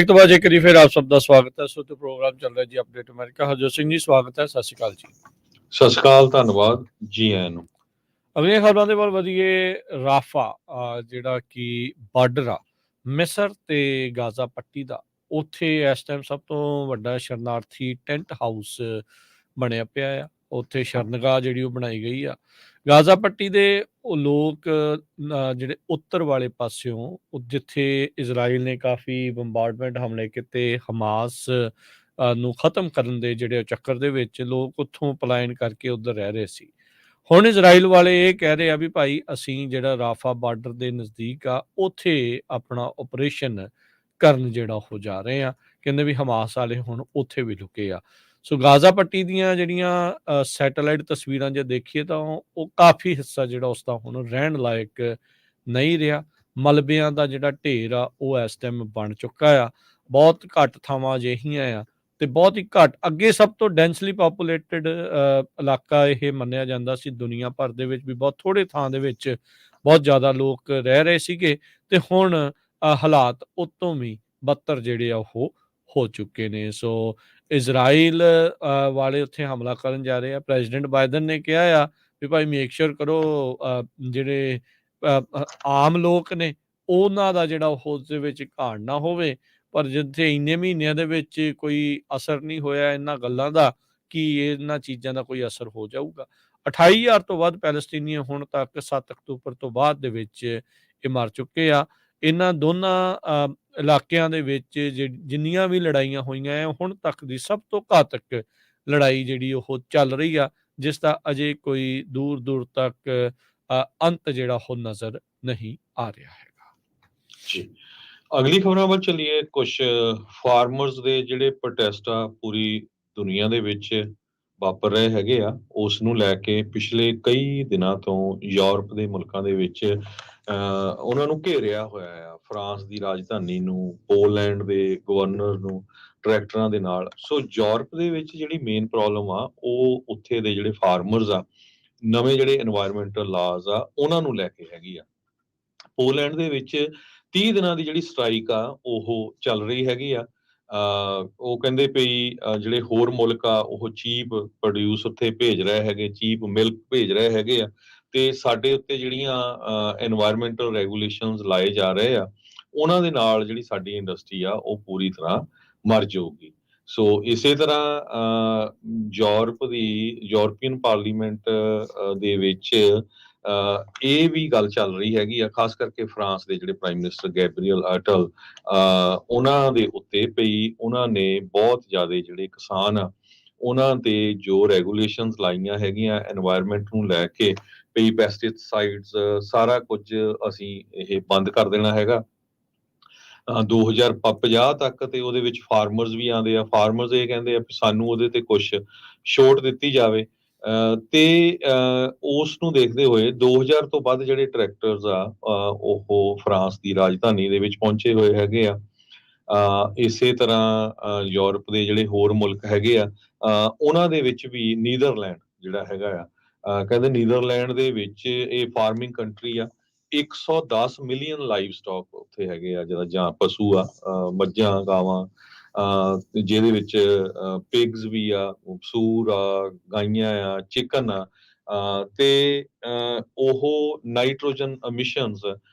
तो बाद एक बार फिर आप सबका स्वागत है। सो तो प्रोग्राम चल रहा है जी अपडेट अमेरिका। हरजोत सिंह जी स्वागत है। सत श्री अकाल जी। ਸਤਿ ਸ਼੍ਰੀ ਅਕਾਲ, ਧੰਨਵਾਦ ਜੀ ਆਇਆਂ ਨੂੰ। ਅਗਲੀਆਂ ਖਬਰਾਂ ਦੇ ਵੱਲ ਵਧੀਏ। ਰਾਫਾ ਜਿਹੜਾ ਕਿ ਬਾਰਡਰ ਆ ਮਿਸਰ ਤੇ ਗਾਜ਼ਾ ਪੱਟੀ ਦਾ, ਉੱਥੇ ਇਸ ਟਾਈਮ ਸਭ ਤੋਂ ਵੱਡਾ ਸ਼ਰਨਾਰਥੀ ਟੈਂਟ ਹਾਊਸ ਬਣਿਆ ਪਿਆ ਆ। ਉੱਥੇ ਸ਼ਰਨਗਾਹ ਜਿਹੜੀ ਉਹ ਬਣਾਈ ਗਈ ਆ। ਗਾਜ਼ਾ ਪੱਟੀ ਦੇ ਉਹ ਲੋਕ ਜਿਹੜੇ ਉੱਤਰ ਵਾਲੇ ਪਾਸਿਓਂ ਜਿੱਥੇ ਇਜ਼ਰਾਈਲ ਨੇ ਕਾਫੀ ਬੰਬਾਰਡਮੈਂਟ ਹਮਲੇ ਕੀਤੇ, ਹਮਾਸ ਨੂੰ ਖਤਮ ਕਰਨ ਦੇ ਜਿਹੜੇ ਚੱਕਰ ਦੇ ਵਿੱਚ ਲੋਕ ਉੱਥੋਂ ਪਲਾਇਨ ਕਰਕੇ ਉੱਧਰ ਰਹਿ ਰਹੇ ਸੀ। ਹੁਣ ਇਜ਼ਰਾਈਲ ਵਾਲੇ ਇਹ ਕਹਿ ਰਹੇ ਆ ਵੀ ਭਾਈ ਅਸੀਂ ਜਿਹੜਾ ਰਾਫਾ ਬਾਰਡਰ ਦੇ ਨਜ਼ਦੀਕ ਆ ਉੱਥੇ ਆਪਣਾ ਆਪਰੇਸ਼ਨ ਕਰਨ ਜਿਹੜਾ ਉਹ ਜਾ ਰਹੇ ਆ। ਕਹਿੰਦੇ ਵੀ ਹਮਾਸ ਵਾਲੇ ਹੁਣ ਉੱਥੇ ਵੀ ਲੁਕੇ ਆ। ਸੋ ਗਾਜ਼ਾ ਪੱਟੀ ਦੀਆਂ ਜਿਹੜੀਆਂ ਸੈਟੇਲਾਈਟ ਤਸਵੀਰਾਂ ਜੇ ਦੇਖੀਏ ਤਾਂ ਉਹ ਕਾਫੀ ਹਿੱਸਾ ਜਿਹੜਾ ਉਸਦਾ ਹੁਣ ਰਹਿਣ ਲਾਇਕ ਨਹੀਂ ਰਿਹਾ। ਮਲਬਿਆਂ ਦਾ ਜਿਹੜਾ ਢੇਰ ਆ ਉਹ ਇਸ ਟਾਈਮ ਬਣ ਚੁੱਕਾ ਆ। ਬਹੁਤ ਘੱਟ ਥਾਵਾਂ ਅਜਿਹੀਆਂ ਆ ਤੇ ਬਹੁਤ ਹੀ ਘੱਟ ਅੱਗੇ ਸਭ ਤੋਂ ਡੈਂਸਲੀ ਪਾਪੂਲੇਟਡ ਇਲਾਕਾ ਇਹ ਮੰਨਿਆ ਜਾਂਦਾ ਸੀ ਦੁਨੀਆ ਭਰ ਦੇ ਵਿੱਚ ਵੀ। ਬਹੁਤ ਥੋੜੇ ਥਾਂ ਦੇ ਵਿੱਚ ਬਹੁਤ ਜ਼ਿਆਦਾ ਲੋਕ ਰਹਿ ਰਹੇ ਸੀਗੇ ਤੇ ਹੁਣ ਹਾਲਾਤ ਉਤੋਂ ਵੀ ਬੱਤਰ ਜਿਹੜੇ ਆ ਉਹ ਹੋ ਚੁੱਕੇ ਨੇ। ਸੋ ਇਜ਼ਰਾਈਲ ਵਾਲੇ ਉੱਥੇ ਹਮਲਾ ਕਰਨ ਜਾ ਰਹੇ ਆ। ਪ੍ਰੈਜ਼ੀਡੈਂਟ ਬਾਈਡਨ ਨੇ ਕਿਹਾ ਆ ਵੀ ਭਾਈ ਮੇਕ ਸ਼ੋਰ ਕਰੋ ਜਿਹੜੇ ਆਮ ਲੋਕ ਨੇ ਉਹਨਾਂ ਦਾ ਜਿਹੜਾ ਉਸ ਦੇ ਵਿੱਚ ਘਾਣ ਨਾ ਹੋਵੇ। ਪਰ ਜਿੱਥੇ ਇੰਨੇ ਮਹੀਨਿਆਂ ਦੇ ਵਿੱਚ ਕੋਈ ਅਸਰ ਨਹੀਂ ਹੋਇਆ ਇਹਨਾਂ ਗੱਲਾਂ ਦਾ, ਕਿ ਇਹਨਾਂ ਚੀਜ਼ਾਂ ਦਾ ਕੋਈ ਅਸਰ ਹੋ ਜਾਊਗਾ। 28,000 ਤੋਂ ਵੱਧ ਪੈਲਸਤੀਨੀਅਨ ਹੁਣ ਤੱਕ 7 ਅਕਤੂਬਰ ਤੋਂ ਬਾਅਦ ਦੇ ਵਿੱਚ ਇਹ ਮਰ ਚੁੱਕੇ ਆ। ਇਹਨਾਂ ਦੋਨਾਂ ਇਲਾਕਿਆਂ ਦੇ ਵਿੱਚ ਜਿੰਨੀਆਂ ਵੀ ਲੜਾਈਆਂ ਹੋਈਆਂ ਆ, ਹੁਣ ਤੱਕ ਦੀ ਸਭ ਤੋਂ ਘਾਤਕ ਲੜਾਈ ਜਿਹੜੀ ਉਹ ਚੱਲ ਰਹੀ ਆ, ਜਿਸ ਦਾ ਅਜੇ ਕੋਈ ਦੂਰ ਦੂਰ ਤੱਕ ਅੰਤ ਜਿਹੜਾ ਉਹ ਨਜ਼ਰ ਨਹੀਂ ਆ ਰਿਹਾ ਹੈਗਾ ਜੀ, ਅਗਲੀ ਖਬਰਾਂ ਵੱਲ ਚੱਲੀਏ। ਕੁਝ ਫਾਰਮਰਸ ਦੇ ਜਿਹੜੇ ਪ੍ਰੋਟੈਸਟ ਆ ਪੂਰੀ ਦੁਨੀਆ ਦੇ ਵਿੱਚ ਵਾਪਰ ਰਹੇ ਹੈਗੇ ਆ, ਉਸ ਨੂੰ ਲੈ ਕੇ ਪਿਛਲੇ ਕਈ ਦਿਨਾਂ ਤੋਂ ਯੂਰਪ ਦੇ ਮੁਲਕਾਂ ਦੇ ਵਿੱਚ ਉਹਨਾਂ ਨੂੰ ਘੇਰਿਆ ਹੋਇਆ ਆ। ਫਰਾਂਸ ਦੀ ਰਾਜਧਾਨੀ ਨੂੰ, ਪੋਲੈਂਡ ਦੇ ਗਵਰਨਰ ਨੂੰ ਟਰੈਕਟਰਾਂ ਦੇ ਨਾਲ। ਸੋ ਯੂਰਪ ਦੇ ਵਿੱਚ ਜਿਹੜੀ ਮੇਨ ਪ੍ਰੋਬਲਮ ਆ ਉਹ ਉੱਥੇ ਦੇ ਜਿਹੜੇ ਫਾਰਮਰਸ ਆ, ਨਵੇਂ ਜਿਹੜੇ এনवायरमेंटल ਲਾਜ਼ ਆ ਉਹਨਾਂ ਨੂੰ ਲੈ ਕੇ ਹੈਗੀ ਆ। ਪੋਲੈਂਡ ਦੇ ਵਿੱਚ 30 ਦਿਨਾਂ ਦੀ ਜਿਹੜੀ ਸਟ੍ਰਾਈਕ ਆ ਉਹ ਚੱਲ ਰਹੀ ਹੈਗੀ ਆ। ਉਹ ਕਹਿੰਦੇ ਪਈ ਜਿਹੜੇ ਹੋਰ ਮੁਲਕ ਆ ਉਹ ਚੀਪ ਪ੍ਰੋਡਿਊਸ ਉੱਥੇ ਭੇਜ ਰਹੇ ਹੈਗੇ, ਚੀਪ ਮਿਲਕ ਭੇਜ ਰਹੇ ਹੈਗੇ ਆ, ਤੇ ਸਾਡੇ ਉੱਤੇ ਜਿਹੜੀਆਂ এনवायरमेंटल ਰੈਗੂਲੇਸ਼ਨਸ ਲਾਏ ਜਾ ਰਹੇ ਆ ਉਹਨਾਂ ਦੇ ਨਾਲ ਜਿਹੜੀ ਸਾਡੀ ਇੰਡਸਟਰੀ ਆ ਉਹ ਪੂਰੀ ਤਰ੍ਹਾਂ ਮਰ ਜਾਊਗੀ। ਸੋ ਇਸੇ ਤਰ੍ਹਾਂ ਯੂਰਪੀਅਨ ਪਾਰਲੀਮੈਂਟ ਦੇ ਵਿੱਚ ਇਹ ਵੀ ਗੱਲ ਚੱਲ ਰਹੀ ਹੈਗੀ ਆ, ਖਾਸ ਕਰਕੇ ਫਰਾਂਸ ਦੇ ਜਿਹੜੇ ਪ੍ਰਾਈਮ ਮਿਨਿਸਟਰ ਗੈਬਰੀਅਲ ਅਟਲ ਉਹਨਾਂ ਦੇ ਉੱਤੇ ਪਈ। ਉਹਨਾਂ ਨੇ ਬਹੁਤ ਜ਼ਿਆਦਾ ਜਿਹੜੇ ਕਿਸਾਨ ਆ ਉਹਨਾਂ ਤੇ ਜੋ ਰੈਗੂਲੇਸ਼ਨਸ ਲਾਈਆਂ ਹੈਗੀਆਂ এনवायरमेंट ਨੂੰ ਲੈ ਕੇ, ਪਈ ਪੈਸਟੀਸਾਈਡਸ ਸਾਰਾ ਕੁਝ ਅਸੀਂ ਇਹ ਬੰਦ ਕਰ ਦੇਣਾ ਹੈਗਾ 2050 ਤੱਕ। ਤੇ ਉਹਦੇ ਵਿੱਚ ਫਾਰਮਰਸ ਵੀ ਆਉਂਦੇ ਆ। ਫਾਰਮਰਸ ਇਹ ਕਹਿੰਦੇ ਆ ਸਾਨੂੰ ਉਹਦੇ ਤੇ ਕੁਝ ਛੋਟ ਦਿੱਤੀ ਜਾਵੇ। ਤੇ ਉਸ ਨੂੰ ਦੇਖਦੇ ਹੋਏ 2000 ਤੋਂ ਵੱਧ ਜਿਹੜੇ ਟਰੈਕਟਰਸ ਆ ਉਹ ਫਰਾਂਸ ਦੀ ਰਾਜਧਾਨੀ ਦੇ ਵਿੱਚ ਪਹੁੰਚੇ ਹੋਏ ਹੈਗੇ ਆ। ਇਸੇ ਤਰ੍ਹਾਂ ਯੂਰਪ ਦੇ ਜਿਹੜੇ ਹੋਰ ਮੁਲਕ ਹੈਗੇ ਆ ਉਹਨਾਂ ਦੇ ਵਿੱਚ ਵੀ ਨੀਦਰਲੈਂਡ ਜਿਹੜਾ ਹੈਗਾ ਆ, ਕਹਿੰਦੇ ਨੀਦਰਲੈਂਡ ਦੇ ਵਿੱਚ ਇਹ ਫਾਰਮਿੰਗ ਕੰਟਰੀ ਆ। 110 ਮਿਲੀਅਨ ਲਾਈਵ ਸਟਾਕ ਉੱਥੇ ਹੈਗੇ ਆ, ਜਿਹੜਾ ਜਾਂ ਪਸ਼ੂ ਆ, ਮੱਝਾਂ, ਗਾਵਾਂ, ਜਿਹਦੇ ਵਿੱਚ ਪਿਗਸ ਵੀ ਆ, ਸੂਰ ਆ, ਗਾਈਆਂ ਆ, ਚਿਕਨ ਆ, ਤੇ ਉਹ ਨਾਈਟ੍ਰੋਜਨ ਐਮਿਸ਼ਨਸ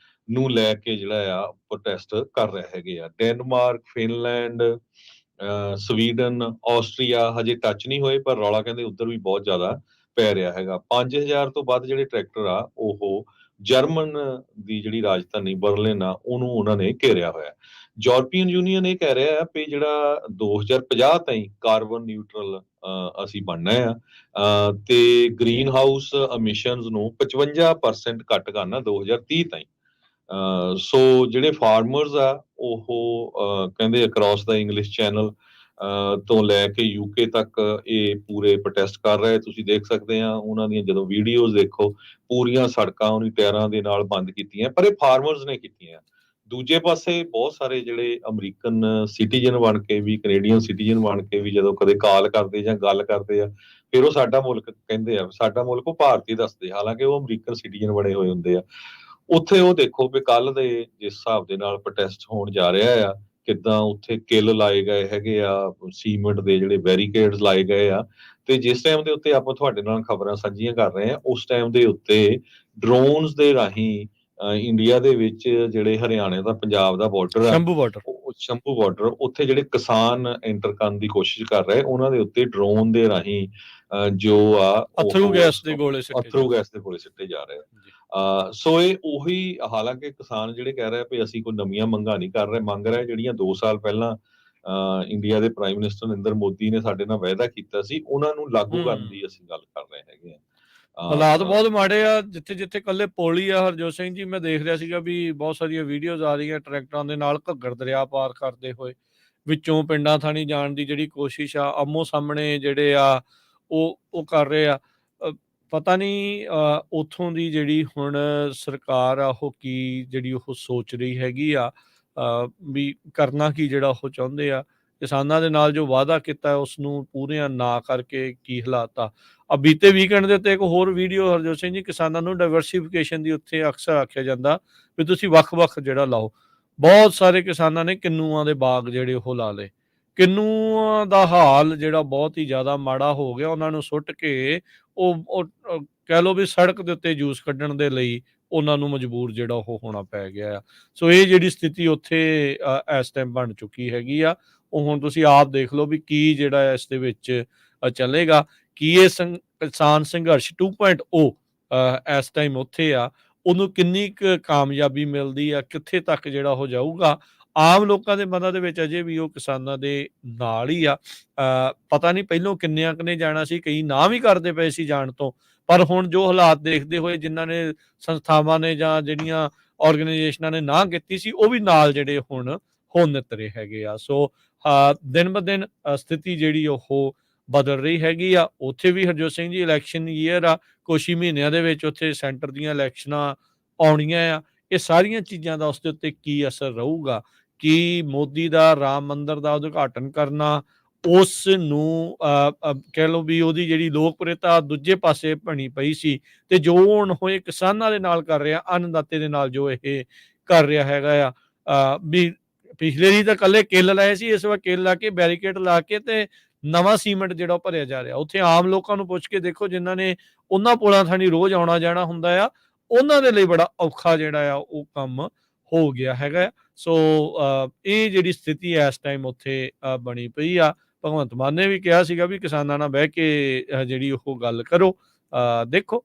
ਨੂੰ ਲੈ ਕੇ ਜਿਹੜਾ ਆ ਪ੍ਰੋਟੈਸਟ ਕਰ ਰਹੇ ਹੈਗੇ ਆ। ਡੈਨਮਾਰਕ, ਫਿਨਲੈਂਡ, ਸਵੀਡਨ, ਆਸਟਰੀਆ ਹਜੇ ਟੱਚ ਨਹੀਂ ਹੋਏ, ਪਰ ਰੌਲਾ ਕਹਿੰਦੇ ਉੱਧਰ ਵੀ ਬਹੁਤ ਜ਼ਿਆਦਾ ਪੈ ਰਿਹਾ ਹੈਗਾ। 5000 ਤੋਂ ਵੱਧ ਜਿਹੜੇ ਟਰੈਕਟਰ ਆ ਉਹ ਜਰਮਨ ਦੀ ਜਿਹੜੀ ਰਾਜਧਾਨੀ ਬਰਲਿਨ ਆ ਉਹਨੂੰ ਉਹਨਾਂ ਨੇ ਘੇਰਿਆ ਹੋਇਆ। ਯੂਰਪੀਅਨ ਯੂਨੀਅਨ ਇਹ ਕਹਿ ਰਿਹਾ ਹੈ ਵੀ ਜਿਹੜਾ 2050 ਤਾਈਂ ਕਾਰਬਨ ਨਿਊਟਰਲ ਅਸੀਂ ਬਣਨਾ ਆ ਤੇ ਗ੍ਰੀਨ ਹਾਊਸ ਐਮਿਸ਼ਨਸ ਨੂੰ 55% ਘੱਟ ਕਰਨਾ 2030 ਤਾਈਂ। ਸੋ ਜਿਹੜੇ ਫਾਰਮਰਸ ਆ ਉਹ ਕਹਿੰਦੇ ਅਕ੍ਰੋਸ ਦਾ ਇੰਗਲਿਸ਼ ਚੈਨਲ ਤੋਂ ਲੈ ਕੇ ਯੂਕੇ ਤੱਕ ਇਹ ਪੂਰੇ ਪ੍ਰੋਟੈਸਟ ਕਰ ਰਹੇ। ਤੁਸੀਂ ਦੇਖ ਸਕਦੇ ਆ ਉਹਨਾਂ ਦੀਆਂ ਜਦੋਂ ਵੀਡੀਓਜ਼ ਦੇਖੋ, ਪੂਰੀਆਂ ਸੜਕਾਂ ਉਹਨੀ ਟਾਇਰਾਂ ਦੇ ਨਾਲ ਬੰਦ ਕੀਤੀਆਂ, ਪਰ ਇਹ ਫਾਰਮਰਸ ਨੇ ਕੀਤੀਆਂ। ਦੂਜੇ ਪਾਸੇ ਬਹੁਤ ਸਾਰੇ ਜਿਹੜੇ ਅਮਰੀਕਨ ਸਿਟੀਜ਼ਨ ਬਣ ਕੇ ਵੀ, ਕੈਨੇਡੀਅਨ ਸਿਟੀਜ਼ਨ ਬਣ ਕੇ ਵੀ ਜਦੋਂ ਕਦੇ ਕਾਲ ਕਰਦੇ ਜਾਂ ਗੱਲ ਕਰਦੇ ਆ, ਫਿਰ ਉਹ ਸਾਡਾ ਮੁਲਕ ਕਹਿੰਦੇ ਆ, ਸਾਡਾ ਮੁਲਕ ਉਹ ਭਾਰਤੀ ਦੱਸਦੇ, ਹਾਲਾਂਕਿ ਉਹ ਅਮਰੀਕਨ ਸਿਟੀਜ਼ਨ ਬਣੇ ਹੋਏ ਹੁੰਦੇ ਆ। ਉੱਥੇ ਉਹ ਦੇਖੋ ਵੀ ਕੱਲ ਦੇ ਜਿਸ ਹਿਸਾਬ ਦੇ ਨਾਲ ਪ੍ਰੋਟੈਸਟ ਹੋਣ ਜਾ ਰਿਹਾ ਆ, ਕਿੱਦਾਂ ਉੱਥੇ ਕਿੱਲ ਲਾਏ ਗਏ ਹੈਗੇ ਆ, ਸੀਮੈਂਟ ਦੇ ਜਿਹੜੇ ਬੈਰੀਕੇਡਸ ਲਾਏ ਗਏ ਆ। ਤੇ ਜਿਸ ਟਾਈਮ ਦੇ ਉੱਤੇ ਆਪਾਂ ਤੁਹਾਡੇ ਨਾਲ ਖਬਰਾਂ ਸਾਂਝੀਆਂ ਕਰ ਰਹੇ ਆ, ਉਸ ਟਾਈਮ ਦੇ ਉੱਤੇ ਡਰੋਨਸ ਦੇ ਰਾਹੀਂ ਇੰਡੀਆ ਦੇ ਵਿੱਚ ਜਿਹੜੇ ਹਰਿਆਣੇ ਦਾ ਪੰਜਾਬ ਦਾ ਬਾਰਡਰ ਆ, ਸ਼ੰਭੂ ਬਾਰਡਰ, ਸ਼ੰਭੂ ਬਾਰਡਰ, ਉੱਥੇ ਜਿਹੜੇ ਕਿਸਾਨ ਐਂਟਰ ਕਰਨ ਦੀ ਕੋਸ਼ਿਸ਼ ਕਰ ਰਹੇ, ਉਹਨਾਂ ਦੇ ਉੱਤੇ ਡਰੋਨ ਦੇ ਰਾਹੀਂ ਜੋ ਆ ਅਥਰੂ ਗੈਸ ਦੇ ਗੋਲੇ ਸਿੱਟੇ ਜਾ ਰਹੇ ਆ। ਸੋ ਇਹ ਉਹੀ, ਹਾਲਾਂਕਿ ਕਿਸਾਨ ਜਿਹੜੇ ਕਹਿ ਰਹੇ ਵੀ ਅਸੀਂ ਕੋਈ ਨਵੀਆਂ ਮੰਗਾਂ ਨਹੀਂ ਕਰ ਰਹੇ, ਮੰਗ ਰਹੇ ਜਿਹੜੀਆਂ 2 ਸਾਲ ਪਹਿਲਾਂ ਇੰਡੀਆ ਦੇ ਪ੍ਰਾਈਮ ਮਿਨਿਸਟਰ ਨਰਿੰਦਰ ਮੋਦੀ ਨੇ ਸਾਡੇ ਨਾਲ ਵਾਅਦਾ ਕੀਤਾ ਸੀ, ਉਹਨਾਂ ਨੂੰ ਲਾਗੂ ਕਰਨ ਦੀ ਅਸੀਂ ਗੱਲ ਕਰ ਰਹੇ ਹੈਗੇ ਆ। ਹਾਲਾਤ ਬਹੁਤ ਮਾੜੇ ਆ, ਜਿੱਥੇ ਕੱਲੇ ਪੋਲੀ ਆ। ਹਰਜੋਤ ਸਿੰਘ ਜੀ, ਮੈਂ ਦੇਖ ਰਿਹਾ ਸੀਗਾ ਵੀ ਬਹੁਤ ਸਾਰੀਆਂ ਵੀਡੀਓਜ਼ ਆ ਰਹੀਆਂ ਟਰੈਕਟਰਾਂ ਦੇ ਨਾਲ ਘੱਗਰ ਦਰਿਆ ਪਾਰ ਕਰਦੇ ਹੋਏ, ਵਿੱਚੋਂ ਪਿੰਡਾਂ ਥਾਣੀ ਜਾਣ ਦੀ ਜਿਹੜੀ ਕੋਸ਼ਿਸ਼ ਆ, ਆਮੋ ਸਾਹਮਣੇ ਜਿਹੜੇ ਆ ਉਹ ਕਰ ਰਹੇ ਆ। ਪਤਾ ਨਹੀਂ ਉੱਥੋਂ ਦੀ ਜਿਹੜੀ ਹੁਣ ਸਰਕਾਰ ਆ ਉਹ ਕੀ ਜਿਹੜੀ ਉਹ ਸੋਚ ਰਹੀ ਹੈਗੀ ਆ, ਵੀ ਕਰਨਾ ਕੀ ਜਿਹੜਾ ਉਹ ਚਾਹੁੰਦੇ ਆ। ਕਿਸਾਨਾਂ ਦੇ ਨਾਲ ਜੋ ਵਾਅਦਾ ਕੀਤਾ ਉਸ ਨੂੰ ਪੂਰੀਆਂ ਨਾ ਕਰਕੇ ਕੀ ਹਾਲਾਤ ਆ। ਬੀਤੇ ਵੀਕਐਂਡ ਦੇ ਉੱਤੇ ਇੱਕ ਹੋਰ ਵੀਡੀਓ ਹਰਜੋਤ ਸਿੰਘ ਜੀ, ਕਿਸਾਨਾਂ ਨੂੰ ਡਾਇਵਰਸੀਫਿਕੇਸ਼ਨ ਦੀ ਉੱਥੇ ਅਕਸਰ ਆਖਿਆ ਜਾਂਦਾ ਵੀ ਤੁਸੀਂ ਵੱਖ-ਵੱਖ ਜਿਹੜਾ ਲਾਓ। ਬਹੁਤ ਸਾਰੇ ਕਿਸਾਨਾਂ ਨੇ ਕਿੰਨੂਆਂ ਦੇ ਬਾਗ ਜਿਹੜੇ ਉਹ ਲਾ ਲਏ। ਕਿੰਨੂਆਂ ਦਾ ਹਾਲ ਜਿਹੜਾ ਬਹੁਤ ਹੀ ਜ਼ਿਆਦਾ ਮਾੜਾ ਹੋ ਗਿਆ। ਉਹਨਾਂ ਨੂੰ ਸੁੱਟ ਕੇ ਉਹ ਕਹਿ ਲਓ ਵੀ ਸੜਕ ਦੇ ਉੱਤੇ ਜੂਸ ਕੱਢਣ ਦੇ ਲਈ ਉਹਨਾਂ ਨੂੰ ਮਜਬੂਰ ਜਿਹੜਾ ਉਹ ਹੋਣਾ ਪੈ ਗਿਆ ਆ। ਸੋ ਇਹ ਜਿਹੜੀ ਸਥਿਤੀ ਉੱਥੇ ਇਸ ਟਾਈਮ ਬਣ ਚੁੱਕੀ ਹੈਗੀ ਆ। ਉਹ ਹੁਣ ਤੁਸੀਂ ਆਪ ਦੇਖ ਲਓ ਵੀ ਕੀ ਜਿਹੜਾ ਇਸ ਦੇ ਵਿੱਚ ਚੱਲੇਗਾ। ਕੀ ਇਹ ਕਿਸਾਨ ਸੰਘਰਸ਼ 2.0 ਇਸ ਟਾਈਮ ਉੱਥੇ ਆ, ਉਹਨੂੰ ਕਿੰਨੀ ਕੁ ਕਾਮਯਾਬੀ ਮਿਲਦੀ ਆ, ਕਿੱਥੇ ਤੱਕ ਜਿਹੜਾ ਉਹ ਜਾਊਗਾ। ਆਮ ਲੋਕਾਂ ਦੇ ਮਨਾਂ ਦੇ ਵਿੱਚ ਅਜੇ ਵੀ ਉਹ ਕਿਸਾਨਾਂ ਦੇ ਨਾਲ ਹੀ ਆ। ਪਤਾ ਨਹੀਂ ਪਹਿਲੋਂ ਕਿੰਨਿਆਂ ਕੁ ਨੇ ਜਾਣਾ ਸੀ, ਕਈ ਨਾ ਵੀ ਕਰਦੇ ਪਏ ਸੀ ਜਾਣ ਤੋਂ, ਪਰ ਹੁਣ ਜੋ ਹਾਲਾਤ ਦੇਖਦੇ ਹੋਏ ਜਿਨ੍ਹਾਂ ਨੇ ਸੰਸਥਾਵਾਂ ਨੇ ਜਾਂ ਜਿਹੜੀਆਂ ਆਰਗੇਨਾਈਜੇਸ਼ਨਾਂ ਨੇ ਨਾ ਕੀਤੀ ਸੀ, ਉਹ ਵੀ ਨਾਲ ਜਿਹੜੇ ਹੁਣ ਨਿੱਤਰੇ ਹੈਗੇ ਆ। ਸੋ ਦਿਨ ਬ ਦਿਨ ਸਥਿਤੀ ਜਿਹੜੀ ਉਹ ਬਦਲ ਰਹੀ ਹੈਗੀ ਆ। ਉੱਥੇ ਵੀ ਹਰਜੋਤ ਸਿੰਘ ਜੀ ਇਲੈਕਸ਼ਨ ਈਅਰ ਆ, ਕੁਛ ਹੀ ਮਹੀਨਿਆਂ ਦੇ ਵਿੱਚ ਉੱਥੇ ਸੈਂਟਰ ਦੀਆਂ ਇਲੈਕਸ਼ਨਾਂ ਆਉਣੀਆਂ ਆ। ਇਹ ਸਾਰੀਆਂ ਚੀਜ਼ਾਂ ਦਾ ਉਸ ਦੇ ਉੱਤੇ ਕੀ ਅਸਰ ਰਹੂਗਾ। ਕੀ ਮੋਦੀ ਦਾ ਰਾਮ ਮੰਦਿਰ ਦਾ ਉਦਘਾਟਨ ਕਰਨਾ ਉਸ ਨੂੰ ਕਹਿ ਲਓ ਵੀ ਉਹਦੀ ਜਿਹੜੀ ਲੋਕਪ੍ਰਿਅਤਾ ਦੂਜੇ ਪਾਸੇ ਬਣੀ ਪਈ ਸੀ, ਤੇ ਜੋ ਹੁਣ ਹੋਏ ਕਿਸਾਨਾਂ ਦੇ ਨਾਲ ਕਰ ਰਿਹਾ, ਅੰਨਦਾਤੇ ਦੇ ਨਾਲ ਜੋ ਇਹ ਕਰ ਰਿਹਾ ਹੈਗਾ ਆ, ਵੀ ਪਿਛਲੇ ਦੀ ਤਾਂ ਇਕੱਲੇ ਕਿੱਲ ਲਾਏ ਸੀ, ਇਸ ਵਾਰ ਕਿੱਲ ਲਾ ਕੇ ਬੈਰੀਕੇਡ ਲਾ ਕੇ ਤੇ ਨਵਾਂ ਸੀਮੈਂਟ ਜਿਹੜਾ ਉਹ ਭਰਿਆ ਜਾ ਰਿਹਾ। ਉੱਥੇ ਆਮ ਲੋਕਾਂ ਨੂੰ ਪੁੱਛ ਕੇ ਦੇਖੋ, ਜਿਨ੍ਹਾਂ ਨੇ ਉਹਨਾਂ ਪੁਲਾਂ ਥਾਣੀ ਰੋਜ਼ ਆਉਣਾ ਜਾਣਾ ਹੁੰਦਾ ਆ, ਉਹਨਾਂ ਦੇ ਲਈ ਬੜਾ ਔਖਾ ਜਿਹੜਾ ਆ ਉਹ ਕੰਮ ਹੋ ਗਿਆ ਹੈਗਾ। ਸੋ ਇਹ ਜਿਹੜੀ ਸਥਿਤੀ ਇਸ ਟਾਈਮ ਉੱਥੇ ਬਣੀ ਪਈ ਆ। ਭਗਵੰਤ ਮਾਨ ਨੇ ਵੀ ਕਿਹਾ ਸੀਗਾ ਵੀ ਕਿਸਾਨਾਂ ਨਾਲ ਬਹਿ ਕੇ ਜਿਹੜੀ ਉਹ ਗੱਲ ਕਰੋ। ਦੇਖੋ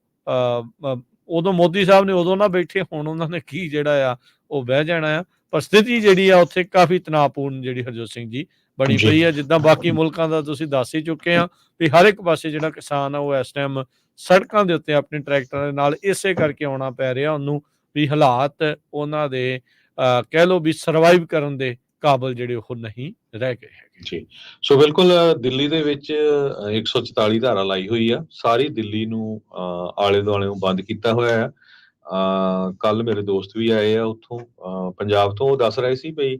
ਉਦੋਂ ਮੋਦੀ ਸਾਹਿਬ ਨੇ ਉਦੋਂ ਨਾ ਬੈਠੇ, ਹੁਣ ਉਹਨਾਂ ਨੇ ਕੀ ਜਿਹੜਾ ਆ ਉਹ ਬਹਿ ਜਾਣਾ ਆ। ਪਰ ਸਥਿਤੀ ਜਿਹੜੀ ਆ ਉੱਥੇ ਕਾਫੀ ਤਣਾਅਪੂਰਨ ਜਿਹੜੀ ਹਰਜੋਤ ਸਿੰਘ ਜੀ ਬਣੀ ਪਈ ਆ। ਜਿੱਦਾਂ ਬਾਕੀ ਮੁਲਕਾਂ ਦਾ ਤੁਸੀਂ ਦੱਸ ਹੀ ਚੁੱਕੇ ਆ ਵੀ ਹਰ ਇੱਕ ਪਾਸੇ ਜਿਹੜਾ ਕਿਸਾਨ ਆ ਉਹ ਇਸ ਟਾਈਮ ਸੜਕਾਂ ਦੇ ਉੱਤੇ ਆਪਣੇ ਟਰੈਕਟਰਾਂ ਦੇ ਨਾਲ ਇਸੇ ਕਰਕੇ ਆਉਣਾ ਪੈ ਰਿਹਾ ਉਹਨੂੰ, ਵੀ ਹਾਲਾਤ ਉਹਨਾਂ ਦੇ ਕਹਿ ਲਓ ਵੀ ਸਰਵਾਈਵ ਕਰਨ ਦੇ ਕਾਬਲ ਜਿਹੜੇ ਉਹ ਨਹੀਂ ਰਹਿ ਗਏ ਹੈਗੇ ਜੀ। ਸੋ ਬਿਲਕੁਲ ਦਿੱਲੀ ਦੇ ਵਿੱਚ 144 ਧਾਰਾ ਲਾਈ ਹੋਈ ਆ, ਸਾਰੀ ਦਿੱਲੀ ਨੂੰ ਆਲੇ ਦੁਆਲੇ ਨੂੰ ਬੰਦ ਕੀਤਾ ਹੋਇਆ ਆ। ਕੱਲ ਮੇਰੇ ਦੋਸਤ ਵੀ ਆਏ ਆ ਉੱਥੋਂ ਪੰਜਾਬ ਤੋਂ, ਉਹ ਦੱਸ ਰਹੇ ਸੀ ਬਈ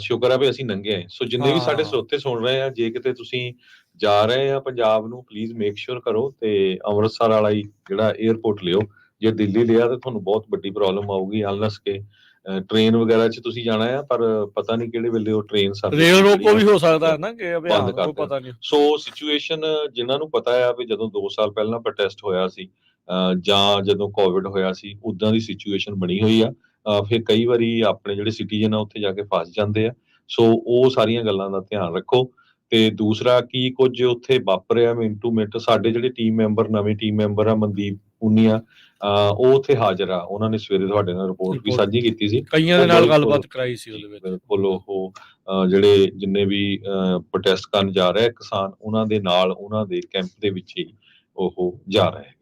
ਸ਼ੁਕਰ ਆ ਵੀ ਅਸੀਂ ਨੰਗੇ ਆਏ। ਸੋ ਜਿੰਨੇ ਵੀ ਸਾਡੇ ਸਰੋਤੇ ਸੁਣ ਰਹੇ ਆ, ਜੇ ਕਿਤੇ ਤੁਸੀਂ ਜਾ ਰਹੇ ਆ ਪੰਜਾਬ ਨੂੰ, ਪਲੀਜ਼ ਮੇਕ ਸ਼ੋਰ ਕਰੋ ਤੇ ਅੰਮ੍ਰਿਤਸਰ ਵਾਲਾ ਹੀ ਜਿਹੜਾ 에ਅਰਪੋਰਟ ਲਿਓ। ਜੇ ਦਿੱਲੀ ਲਿਆ ਤਾਂ ਤੁਹਾਨੂੰ ਬਹੁਤ ਵੱਡੀ ਪ੍ਰੋਬਲਮ ਆਊਗੀ, ਅਨਲੈਸ ਕਿ ਟ੍ਰੇਨ ਵਗੈਰਾ 'ਚ ਤੁਸੀਂ ਜਾਣਾ ਆ, ਪਰ ਪਤਾ ਨਹੀਂ ਕਿਹੜੇ ਵੇਲੇ ਉਹ ਟ੍ਰੇਨ ਰੇਲ ਰੋਕੋ ਵੀ ਹੋ ਸਕਦਾ ਹੈ ਨਾ, ਕਿ ਬੰਦ ਕਰ ਪਤਾ ਨਹੀਂ। ਸੋ ਸਿਚੁਏਸ਼ਨ ਜਿਨ੍ਹਾਂ ਨੂੰ ਪਤਾ ਆ ਵੀ ਜਦੋਂ 2 ਸਾਲ ਪਹਿਲਾਂ ਪ੍ਰੋਟੈਸਟ ਹੋਇਆ ਸੀ ਜਾਂ ਜਦੋਂ ਕੋਵਿਡ ਹੋਇਆ ਸੀ, ਉਦਾਂ ਦੀ ਸਿਚੁਏਸ਼ਨ ਬਣੀ ਹੋਈ ਆ। ਫਿਰ ਕਈ ਵਾਰੀ ਆਪਣੇ ਜਿਹੜੇ ਸਿਟੀਜ਼ਨ ਆ ਉੱਥੇ ਜਾ ਕੇ ਫਸ ਜਾਂਦੇ ਆ। ਸੋ ਉਹ ਸਾਰੀਆਂ ਗੱਲਾਂ ਦਾ ਧਿਆਨ ਰੱਖੋ। ਤੇ ਦੂਸਰਾ ਕੀ ਕੁਝ ਉੱਥੇ ਵਾਪਰਿਆ ਮਿੰਟ ਟੂ ਮਿੰਟ, ਸਾਡੇ ਜਿਹੜੇ ਟੀਮ ਮੈਂਬਰ, ਨਵੇਂ ਟੀਮ ਮੈਂਬਰ ਆ, ਮਨਦੀਪ ਪੁਨੀਆ, ਉਹ ਉੱਥੇ ਹਾਜ਼ਰ ਆ। ਉਹਨਾਂ ਨੇ ਸਵੇਰੇ ਤੁਹਾਡੇ ਨਾਲ ਰਿਪੋਰਟ ਵੀ ਸਾਂਝੀ ਕੀਤੀ ਸੀ। ਕਈਆਂ ਦੇ ਉਹ ਨਾਲ ਬਿਲਕੁਲ ਗੱਲਬਾਤ ਕਰਾਈ ਸੀ ਜੀ, ਉਹਦੇ ਵਿੱਚ। ਬਿਲਕੁਲ ਉਹ ਜਿਹੜੇ ਜਿੰਨੇ ਵੀ ਪ੍ਰੋਟੈਸਟ ਕਰਨ ਜਾ ਰਹੇ ਆ ਕਿਸਾਨ, ਉਹਨਾਂ ਦੇ ਨਾਲ ਉਹਨਾਂ ਦੇ ਕੈਂਪ ਦੇ ਵਿੱਚ ਹੀ ਉਹ ਜਾ ਰਹੇ ਹੈਗੇ।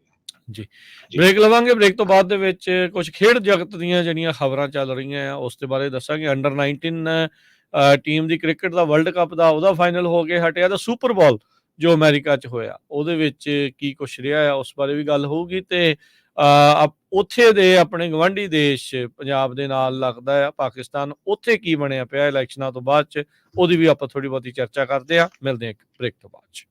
ਜੀ, ਜੀ। ਬ੍ਰੇਕ ਲਵਾਂਗੇ। ਬ੍ਰੇਕ ਤੋਂ ਬਾਅਦ ਦੇ ਵਿੱਚ ਕੁਝ ਖੇਡ ਜਗਤ ਦੀਆਂ ਜਿਹੜੀਆਂ ਖਬਰਾਂ ਚੱਲ ਰਹੀਆਂ ਆ ਉਸ ਦੇ ਬਾਰੇ ਦੱਸਾਂਗੇ। ਅੰਡਰ 19 ਟੀਮ ਦੀ ਕ੍ਰਿਕਟ ਦਾ ਵਰਲਡ ਕੱਪ ਦਾ ਉਹਦਾ ਫਾਈਨਲ ਹੋ ਕੇ ਹਟਿਆ, ਤਾਂ ਸੁਪਰ ਬਾਲ ਜੋ ਅਮਰੀਕਾ 'ਚ ਹੋਇਆ ਉਹਦੇ ਵਿੱਚ ਕੀ ਕੁਛ ਰਿਹਾ ਆ ਉਸ ਬਾਰੇ ਵੀ ਗੱਲ ਹੋਊਗੀ। ਤੇ ਉੱਥੇ ਦੇ ਆਪਣੇ ਗਵਾਂਢੀ ਦੇਸ਼ ਪੰਜਾਬ ਦੇ ਨਾਲ ਲੱਗਦਾ ਆ ਪਾਕਿਸਤਾਨ, ਉੱਥੇ ਕੀ ਬਣਿਆ ਪਿਆ ਇਲੈਕਸ਼ਨਾਂ ਤੋਂ ਬਾਅਦ 'ਚ, ਉਹਦੀ ਵੀ ਆਪਾਂ ਥੋੜ੍ਹੀ ਬਹੁਤੀ ਚਰਚਾ ਕਰਦੇ ਆ। ਮਿਲਦੇ ਆ ਇੱਕ ਬ੍ਰੇਕ ਤੋਂ ਬਾਅਦ 'ਚ।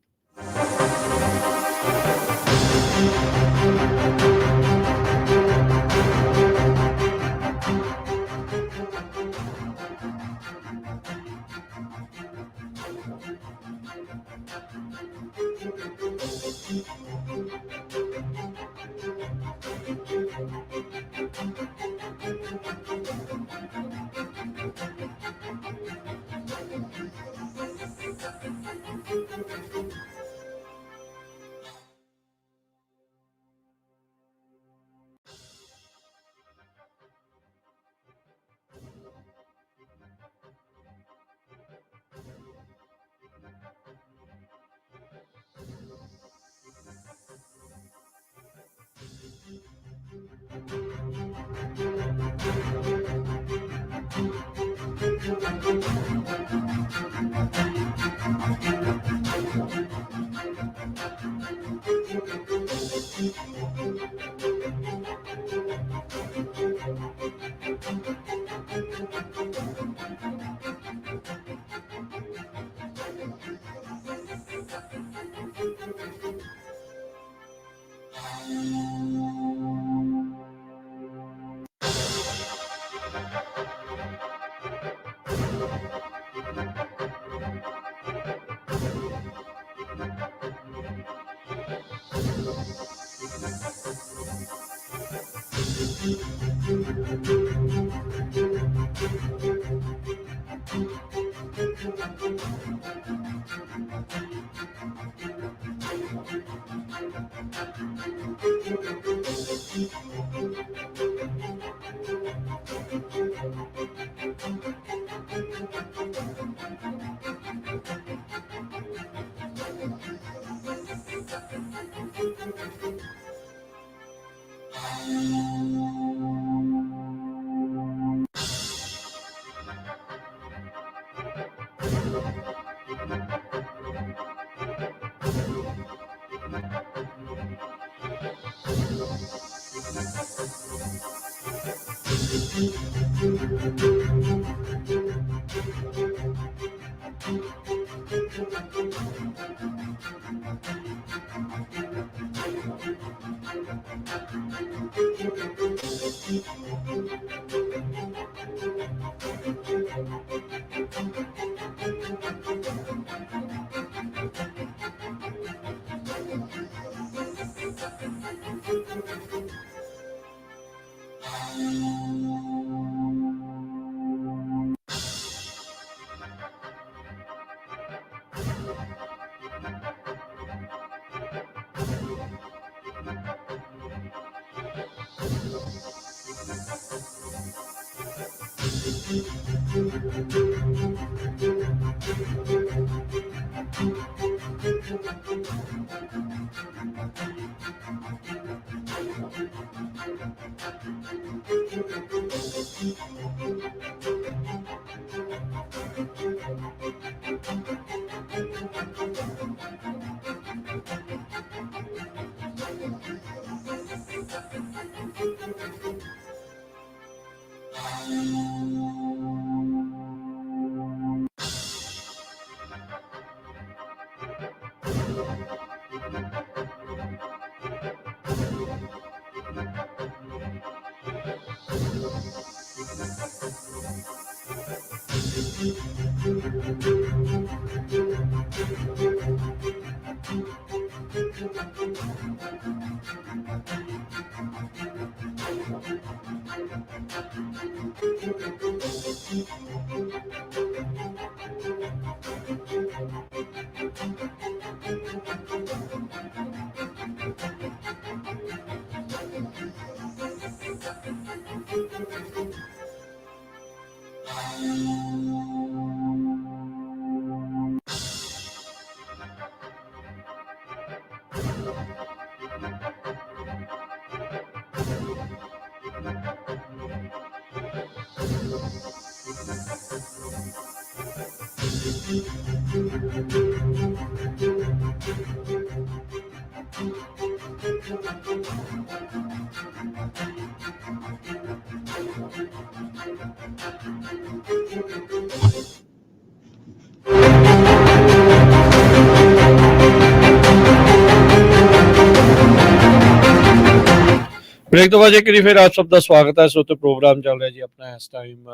ब्रेक तो बाद एक बारी फिर आप सबका स्वागत है। सो तो प्रोग्राम चल रहा है जी अपना इस time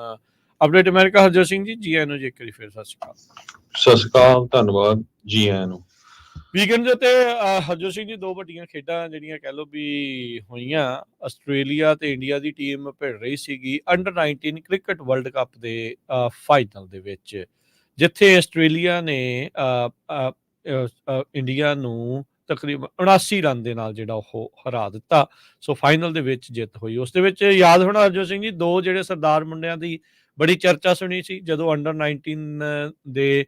update America. Harjot Singh ji जी आਇਆਂ ਨੂੰ ਜੀ ਇੱਕ ਵਾਰੀ ਫਿਰ ਸਤਿ ਸ਼੍ਰੀ ਅਕਾਲ। ਸਤਿ ਸ਼੍ਰੀ ਅਕਾਲ, ਧੰਨਵਾਦ ਜੀ ਆਇਆਂ ਨੂੰ। ਵੀਕਐਂਡ ਦੇ ਉੱਤੇ ਹਰਜੋਤ ਸਿੰਘ ਜੀ ਦੋ ਵੱਡੀਆਂ ਖੇਡਾਂ ਜਿਹੜੀਆਂ ਕਹਿ ਲਓ ਵੀ ਹੋਈਆਂ। ਆਸਟ੍ਰੇਲੀਆ ਤੇ ਇੰਡੀਆ ਦੀ ਟੀਮ ਭਿੜ ਰਹੀ ਸੀਗੀ ਅੰਡਰ 19 ਕ੍ਰਿਕਟ ਵਰਲਡ ਕੱਪ ਦੇ ਫਾਈਨਲ ਦੇ ਵਿੱਚ, ਜਿੱਥੇ ਆਸਟ੍ਰੇਲੀਆ ਨੇ ਇੰਡੀਆ ਨੂੰ ਤਕਰੀਬਨ 79 ਰਨ ਦੇ ਨਾਲ ਜਿਹੜਾ ਉਹ ਹਰਾ ਦਿੱਤਾ। ਸੋ ਫਾਈਨਲ ਦੇ ਵਿੱਚ ਜਿੱਤ ਹੋਈ। ਉਸ ਦੇ ਵਿੱਚ ਯਾਦ ਹੋਣਾ ਹਰਜੋਤ ਸਿੰਘ ਜੀ ਦੋ ਜਿਹੜੇ ਸਰਦਾਰ ਮੁੰਡਿਆਂ ਦੀ ਬੜੀ ਚਰਚਾ ਸੁਣੀ ਸੀ ਜਦੋਂ ਅੰਡਰ 19 ਦੇ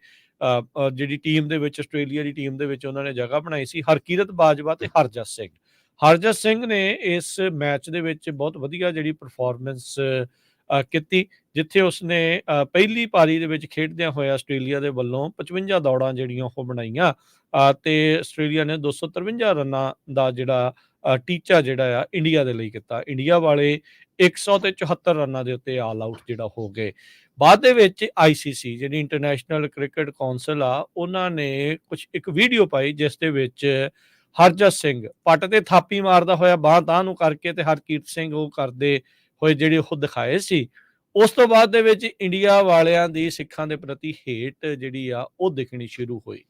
ਜਿਹੜੀ ਟੀਮ ਦੇ ਵਿੱਚ, ਆਸਟ੍ਰੇਲੀਆ ਦੀ ਟੀਮ ਦੇ ਵਿੱਚ ਉਹਨਾਂ ਨੇ ਜਗ੍ਹਾ ਬਣਾਈ ਸੀ, ਹਰਕੀਰਤ ਬਾਜਵਾ ਤੇ ਹਰਜਸ ਸਿੰਘ। ਹਰਜਸ ਸਿੰਘ ਨੇ ਇਸ ਮੈਚ ਦੇ ਵਿੱਚ ਬਹੁਤ ਵਧੀਆ ਜਿਹੜੀ ਪਰਫਾਰਮੈਂਸ ਕੀਤੀ, ਜਿੱਥੇ ਉਸਨੇ ਪਹਿਲੀ ਪਾਰੀ ਦੇ ਵਿੱਚ ਖੇਡਦਿਆਂ ਹੋਇਆ ਆਸਟ੍ਰੇਲੀਆ ਦੇ ਵੱਲੋਂ 55 ਦੌੜਾਂ ਜਿਹੜੀਆਂ ਉਹ ਬਣਾਈਆਂ ਤੇ ਆਸਟ੍ਰੇਲੀਆ ਨੇ 253 ਰਨਾਂ ਦਾ ਜਿਹੜਾ ਟੀਚਾ ਜਿਹੜਾ ਆ ਇੰਡੀਆ ਦੇ ਲਈ ਕੀਤਾ। ਇੰਡੀਆ ਵਾਲੇ 100 ਤੇ 74 ਰਨਾਂ ਦੇ ਉੱਤੇ ਆਲ ਆਊਟ ਜਿਹੜਾ ਹੋ ਗਏ। ਬਾਅਦ ਦੇ ਵਿੱਚ ICC ਜਿਹੜੀ ਇੰਟਰਨੈਸ਼ਨਲ ਕ੍ਰਿਕਟ ਕੌਂਸਲ ਆ, ਉਹਨਾਂ ਨੇ ਇੱਕ ਵੀਡੀਓ ਪਾਈ ਜਿਸ ਦੇ ਵਿੱਚ ਹਰਜਸ ਸਿੰਘ ਪੱਟ ਤੇ ਥਾਪੀ ਮਾਰਦਾ ਹੋਇਆ ਬਾਂਹ ਤਾਂ ਨੂੰ ਕਰਕੇ ਤੇ ਹਰਕੀਰਤ ਸਿੰਘ ਉਹ ਕਰਦੇ ਹੋਏ ਜਿਹੜੇ ਉਹ ਦਿਖਾਏ ਸੀ। ਉਸ ਤੋਂ ਬਾਅਦ ਦੇ ਵਿੱਚ ਇੰਡੀਆ ਵਾਲਿਆਂ ਦੀ ਸਿੱਖਾਂ ਦੇ ਪ੍ਰਤੀ ਹੇਟ ਜਿਹੜੀ ਆ ਉਹ ਦਿਖਣੀ ਸ਼ੁਰੂ ਹੋਈ।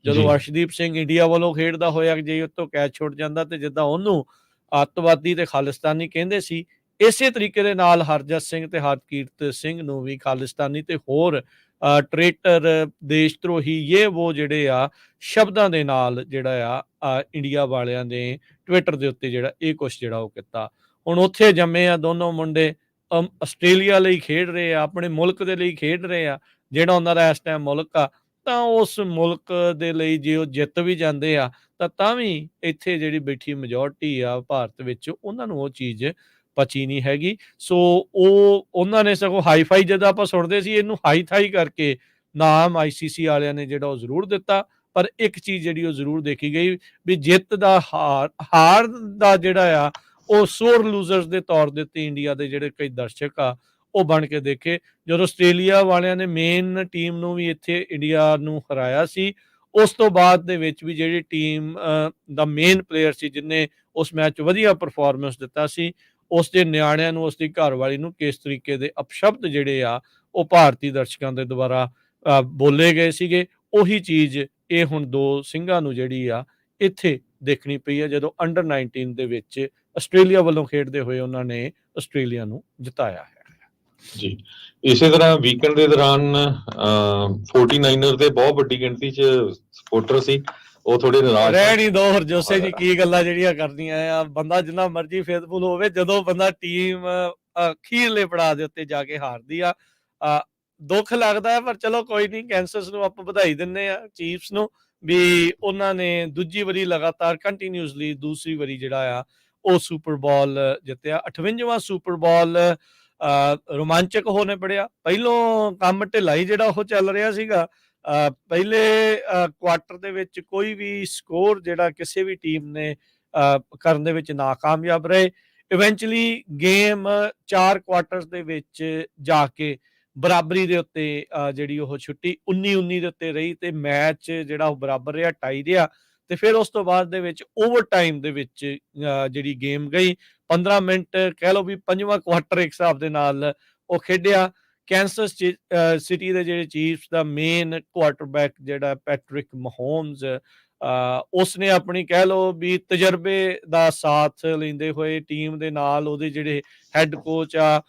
ਜਦੋਂ ਅਰਸ਼ਦੀਪ ਸਿੰਘ ਇੰਡੀਆ ਵੱਲੋਂ ਖੇਡਦਾ ਹੋਇਆ ਜੇ ਉੱਤੋਂ ਕੈਚ ਛੁੱਟ ਜਾਂਦਾ ਤੇ ਜਿੱਦਾਂ ਉਹਨੂੰ ਅੱਤਵਾਦੀ ਤੇ ਖਾਲਿਸਤਾਨੀ ਕਹਿੰਦੇ ਸੀ, ਇਸੇ ਤਰੀਕੇ ਦੇ ਨਾਲ ਹਰਜਸ ਸਿੰਘ ਤੇ ਹਰਕੀਰਤ ਸਿੰਘ ਨੂੰ ਵੀ ਖਾਲਿਸਤਾਨੀ ਤੇ ਹੋਰ ਟਰੇਟਰ, ਦੇਸ਼ ਧਰੋਹੀ, ਇਹ ਉਹ ਜਿਹੜੇ ਆ ਸ਼ਬਦਾਂ ਦੇ ਨਾਲ ਜਿਹੜਾ ਆ ਇੰਡੀਆ ਵਾਲਿਆਂ ਨੇ ਟਵਿੱਟਰ ਦੇ ਉੱਤੇ ਜਿਹੜਾ ਇਹ ਕੁਛ ਜਿਹੜਾ ਉਹ ਕੀਤਾ। ਹੁਣ ਉੱਥੇ ਜੰਮੇ ਆ ਦੋਨੋਂ ਮੁੰਡੇ, ਆਸਟ੍ਰੇਲੀਆ ਲਈ ਖੇਡ ਰਹੇ ਆ, ਆਪਣੇ ਮੁਲਕ ਦੇ ਲਈ ਖੇਡ ਰਹੇ ਆ, ਜਿਹੜਾ ਉਹਨਾਂ ਦਾ ਇਸ ਟਾਈਮ ਮੁਲਕ ਆ। ਤਾਂ ਉਸ ਮੁਲਕ ਦੇ ਲਈ ਜੇ ਉਹ ਜਿੱਤ ਵੀ ਜਾਂਦੇ ਆ ਤਾਂ ਵੀ ਇੱਥੇ ਜਿਹੜੀ ਬੈਠੀ ਮੈਜੋਰਟੀ ਆ ਭਾਰਤ ਵਿੱਚ, ਉਹਨਾਂ ਨੂੰ ਉਹ ਚੀਜ਼ ਪਚੀ ਨਹੀਂ ਹੈਗੀ। ਸੋ ਉਹਨਾਂ ਨੇ ਸਗੋਂ ਹਾਈਫਾਈ ਜਦੋਂ ਆਪਾਂ ਸੁਣਦੇ ਸੀ, ਇਹਨੂੰ ਹਾਈ ਥਾਈ ਕਰਕੇ ਨਾਮ ICC ਵਾਲਿਆਂ ਨੇ ਜਿਹੜਾ ਉਹ ਜ਼ਰੂਰ ਦਿੱਤਾ। ਪਰ ਇੱਕ ਚੀਜ਼ ਜਿਹੜੀ ਉਹ ਜ਼ਰੂਰ ਦੇਖੀ ਗਈ ਵੀ ਜਿੱਤ ਦਾ ਹਾਰ ਦਾ ਜਿਹੜਾ ਆ ਉਹ ਸੋਰ ਲੂਜ਼ਰਸ ਦੇ ਤੌਰ ਦੇ ਉੱਤੇ ਇੰਡੀਆ ਦੇ ਜਿਹੜੇ ਕਈ ਦਰਸ਼ਕ ਆ ਉਹ ਬਣ ਕੇ ਦੇਖੇ। ਜਦੋਂ ਆਸਟ੍ਰੇਲੀਆ ਵਾਲਿਆਂ ਨੇ ਮੇਨ ਟੀਮ ਨੂੰ ਵੀ ਇੱਥੇ ਇੰਡੀਆ ਨੂੰ ਹਰਾਇਆ ਸੀ, ਉਸ ਤੋਂ ਬਾਅਦ ਦੇ ਵਿੱਚ ਵੀ ਜਿਹੜੀ ਟੀਮ ਦਾ ਮੇਨ ਪਲੇਅਰ ਸੀ ਜਿਹਨੇ ਉਸ ਮੈਚ 'ਚ ਵਧੀਆ ਪਰਫਾਰਮੈਂਸ ਦਿੱਤਾ ਸੀ, ਉਸ ਦੇ ਨਿਆਣਿਆਂ ਨੂੰ, ਉਸ ਦੀ ਘਰਵਾਲੀ ਨੂੰ ਕਿਸ ਤਰੀਕੇ ਦੇ ਅਪਸ਼ਬਦ ਜਿਹੜੇ ਆ ਉਹ ਭਾਰਤੀ ਦਰਸ਼ਕਾਂ ਦੇ ਦੁਆਰਾ ਬੋਲੇ ਗਏ ਸੀਗੇ, ਉਹੀ ਚੀਜ਼ ਇਹ ਹੁਣ ਦੋ ਸਿੰਘਾਂ ਨੂੰ ਜਿਹੜੀ ਆ ਇੱਥੇ ਦੇਖਣੀ ਪਈ ਆ ਜਦੋਂ ਅੰਡਰ 19 ਦੇ ਵਿੱਚ ਆਸਟ੍ਰੇਲੀਆ ਵੱਲੋਂ ਖੇਡਦੇ ਹੋਏ ਉਹਨਾਂ ਨੇ ਆਸਟ੍ਰੇਲੀਆ ਨੂੰ ਜਿਤਾਇਆ ਹੈ ਜੀ। ਇਸੇ ਤਰ੍ਹਾਂ ਵੀਕਐਂਡ ਦੇ ਦੌਰਾਨ 49ers ਦੇ ਬਹੁਤ ਵੱਡੀ ਗਿਣਤੀ 'ਚ ਸਪੋਰਟਰ ਸੀ, ਉਹ ਥੋੜੇ ਨਾਰਾਜ਼ ਰਹਿ ਨਹੀਂ ਦੋ। ਹਰਜੋਤ ਸਿੰਘ ਜੀ ਕੀ ਗੱਲਾਂ ਜਿਹੜੀਆਂ ਕਰਦੀਆਂ ਆ, ਬੰਦਾ ਜਿੰਨਾ ਮਰਜ਼ੀ ਫੇਥਫੁਲ ਹੋਵੇ, ਜਦੋਂ ਬੰਦਾ ਟੀਮ ਅਖੀਰਲੇ ਪੜਾਅ ਦੇ ਉੱਤੇ ਜਾ ਕੇ ਹਾਰਦੀ ਆ ਦੁੱਖ ਲੱਗਦਾ ਹੈ। ਪਰ ਚਲੋ ਕੋਈ ਨਹੀਂ, ਕੈਂਸਰਸ ਨੂੰ ਆਪਾਂ ਵਧਾਈ ਦਿੰਦੇ ਆ, ਚੀਫਸ ਨੂੰ ਵੀ ਉਹਨਾਂ ਨੇ ਦੂਜੀ ਵਾਰੀ ਲਗਾਤਾਰ ਕੰਟੀਨਿਊਸਲੀ ਦੂਸਰੀ ਵਾਰੀ ਜਿਹੜਾ ਆ ਉਹ ਸੁਪਰ ਬਾਲ ਜਿੱਤਿਆ। 58ਵਾਂ ਸੁਪਰ ਬਾਲ ਰੋਮਾਂਚਕ ਹੋਣੇ ਪੜਿਆ। ਪਹਿਲੋਂ ਕੰਮ ਢਿੱਲਾਈ ਜਿਹੜਾ ਉਹ ਚੱਲ ਰਿਹਾ ਸੀਗਾ। ਪਹਿਲੇ ਕੁਆਟਰ ਦੇ ਵਿੱਚ ਕੋਈ ਵੀ ਸਕੋਰ ਜਿਹੜਾ ਕਿਸੇ ਵੀ ਟੀਮ ਨੇ ਕਰਨ ਦੇ ਵਿੱਚ ਨਾਕਾਮਯਾਬ ਰਹੇ। ਇਵੈਂਚੁਅਲੀ ਗੇਮ 4 ਕੁਆਟਰਸ ਦੇ ਵਿੱਚ ਜਾ ਕੇ ਬਰਾਬਰੀ ਦੇ ਉੱਤੇ ਜਿਹੜੀ ਉਹ ਛੁੱਟੀ 19-19 ਦੇ ਉੱਤੇ ਰਹੀ ਤੇ ਮੈਚ ਜਿਹੜਾ ਉਹ ਬਰਾਬਰ ਰਿਹਾ, ਟਾਈ ਰਿਹਾ। ਤੇ ਫਿਰ ਉਸ ਤੋਂ ਬਾਅਦ ਦੇ ਵਿੱਚ ਓਵਰ ਟਾਈਮ ਦੇ ਵਿੱਚ ਜਿਹੜੀ ਗੇਮ ਗਈ 15 ਮਿੰਟ ਕਹਿ ਲਓ ਵੀ 5ਵਾਂ ਕੁਆਟਰ ਇੱਕ ਹਿਸਾਬ ਦੇ ਨਾਲ ਉਹ ਖੇਡਿਆ। ਕੈਂਸਸ ਸਿਟੀ ਦੇ ਜਿਹੜੇ ਚੀਫਸ ਦਾ ਮੇਨ ਕੁਆਟਰਬੈਕ ਜਿਹੜਾ ਪੈਟਰਿਕ ਮਹੋਮਸ, ਉਸਨੇ ਆਪਣੀ ਕਹਿ ਲਓ ਵੀ ਤਜਰਬੇ ਦਾ ਸਾਥ ਲੈਂਦੇ ਹੋਏ ਟੀਮ ਦੇ ਨਾਲ, ਉਹਦੇ ਜਿਹੜੇ ਹੈੱਡ ਕੋਚ ਆ,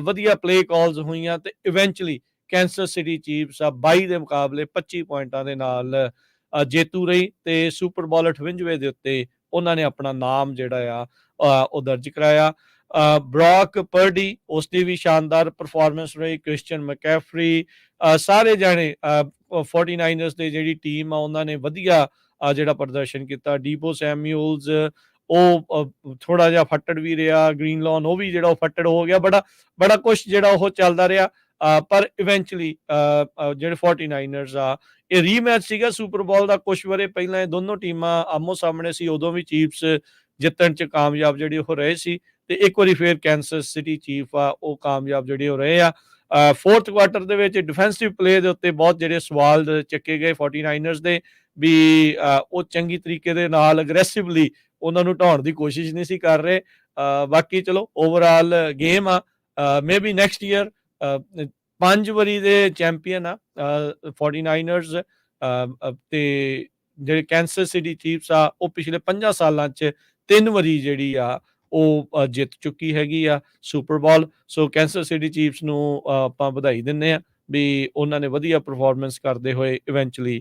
ਵਧੀਆ ਪਲੇ ਕਾਲਸ ਹੋਈਆਂ ਤੇ ਇਵੈਂਚੁਅਲੀ ਕੈਂਸਸ ਸਿਟੀ ਚੀਫਸ 22 ਦੇ ਮੁਕਾਬਲੇ 25 ਪੁਆਇੰਟਾਂ ਦੇ ਨਾਲ ਜੇਤੂ ਰਹੀ ਤੇ ਸੁਪਰ ਬਾਲ 58 ਦੇ ਉੱਤੇ ਉਹਨਾਂ ਨੇ ਆਪਣਾ ਨਾਮ ਜਿਹੜਾ ਆ ਉਹ ਦਰਜ ਕਰਾਇਆ। ਬ੍ਰੌਕ ਪਰਡੀ, ਉਸਦੀ ਵੀ ਸ਼ਾਨਦਾਰ ਪਰਫਾਰਮੈਂਸ ਰਹੀ। ਕ੍ਰਿਸਚੀਅਨ ਮੈਕੈਫਰੀ, ਸਾਰੇ ਜਾਣੇ 49ers ਦੇ ਜਿਹੜੀ ਟੀਮ ਆ ਉਹਨਾਂ ਨੇ ਵਧੀਆ ਜਿਹੜਾ ਪ੍ਰਦਰਸ਼ਨ ਕੀਤਾ। ਡੀਪੋ ਸੈਮਿਊਲਸ ਉਹ ਥੋੜਾ ਜਿਹਾ ਫੱਟੜ ਵੀ ਰਿਹਾ। ਗ੍ਰੀਨਲੌਨ ਉਹ ਵੀ ਜਿਹੜਾ ਉਹ ਫੱਟੜ ਹੋ ਗਿਆ। ਬੜਾ ਕੁਛ ਜਿਹੜਾ ਉਹ ਚੱਲਦਾ ਰਿਹਾ। ਪਰ ਇਵੈਂਚੁਅਲੀ ਜਿਹੜੇ 49ers ਆ, ਇਹ ਰੀਮੈਚ ਸੀਗਾ ਸੁਪਰ ਬਾਲ ਦਾ। ਕੁਛ ਵਾਰੇ ਪਹਿਲਾਂ ਇਹ ਦੋਨੋਂ ਟੀਮਾਂ ਆਮੋ ਸਾਹਮਣੇ ਸੀ, ਉਦੋਂ ਵੀ ਚੀਫਸ ਜਿੱਤਣ 'ਚ ਕਾਮਯਾਬ ਜਿਹੜੇ ਉਹ ਰਹੇ ਸੀ ਤੇ ਇੱਕ ਵਾਰੀ ਫੇਰ ਕੈਂਸਸ ਸਿਟੀ ਚੀਫ ਆ ਉਹ ਕਾਮਯਾਬ ਜਿਹੜੇ ਹੋ ਰਹੇ ਆ। 4th ਕੁਆਟਰ ਦੇ ਵਿੱਚ ਡਿਫੈਂਸਿਵ ਪਲੇ ਦੇ ਉੱਤੇ ਬਹੁਤ ਜਿਹੜੇ ਸਵਾਲ ਚੱਕੇ ਗਏ 49ers ਦੇ ਵੀ ਉਹ ਚੰਗੀ ਤਰੀਕੇ ਦੇ ਨਾਲ ਅਗਰੈਸਿਵਲੀ ਉਹਨਾਂ ਨੂੰ ਢਾਉਣ ਦੀ ਕੋਸ਼ਿਸ਼ ਨਹੀਂ ਸੀ ਕਰ ਰਹੇ। ਬਾਕੀ ਚਲੋ ਓਵਰਆਲ ਗੇਮ ਆ, ਮੇਬੀ ਨੈਕਸਟ ਈਅਰ 5 ਵਾਰੀ ਦੇ ਚੈਂਪੀਅਨ ਆ 49ers, ਤੇ ਜਿਹੜੇ ਕੈਂਸਸ ਸਿਟੀ ਚੀਫਸ ਆ ਉਹ ਪਿਛਲੇ 5 ਸਾਲਾਂ 'ਚ 3 ਵਾਰੀ ਜਿਹੜੀ ਆ ਉਹ ਜਿੱਤ ਚੁੱਕੀ ਹੈਗੀ ਆ ਸੁਪਰ ਬਾਲ। ਸੋ ਕੈਂਸਸ ਸਿਟੀ ਚੀਫਸ ਨੂੰ ਆਪਾਂ ਵਧਾਈ ਦਿੰਦੇ ਆ ਵੀ ਉਹਨਾਂ ਨੇ ਵਧੀਆ ਪਰਫਾਰਮੈਂਸ ਕਰਦੇ ਹੋਏ ਇਵੈਂਚੁਅਲੀ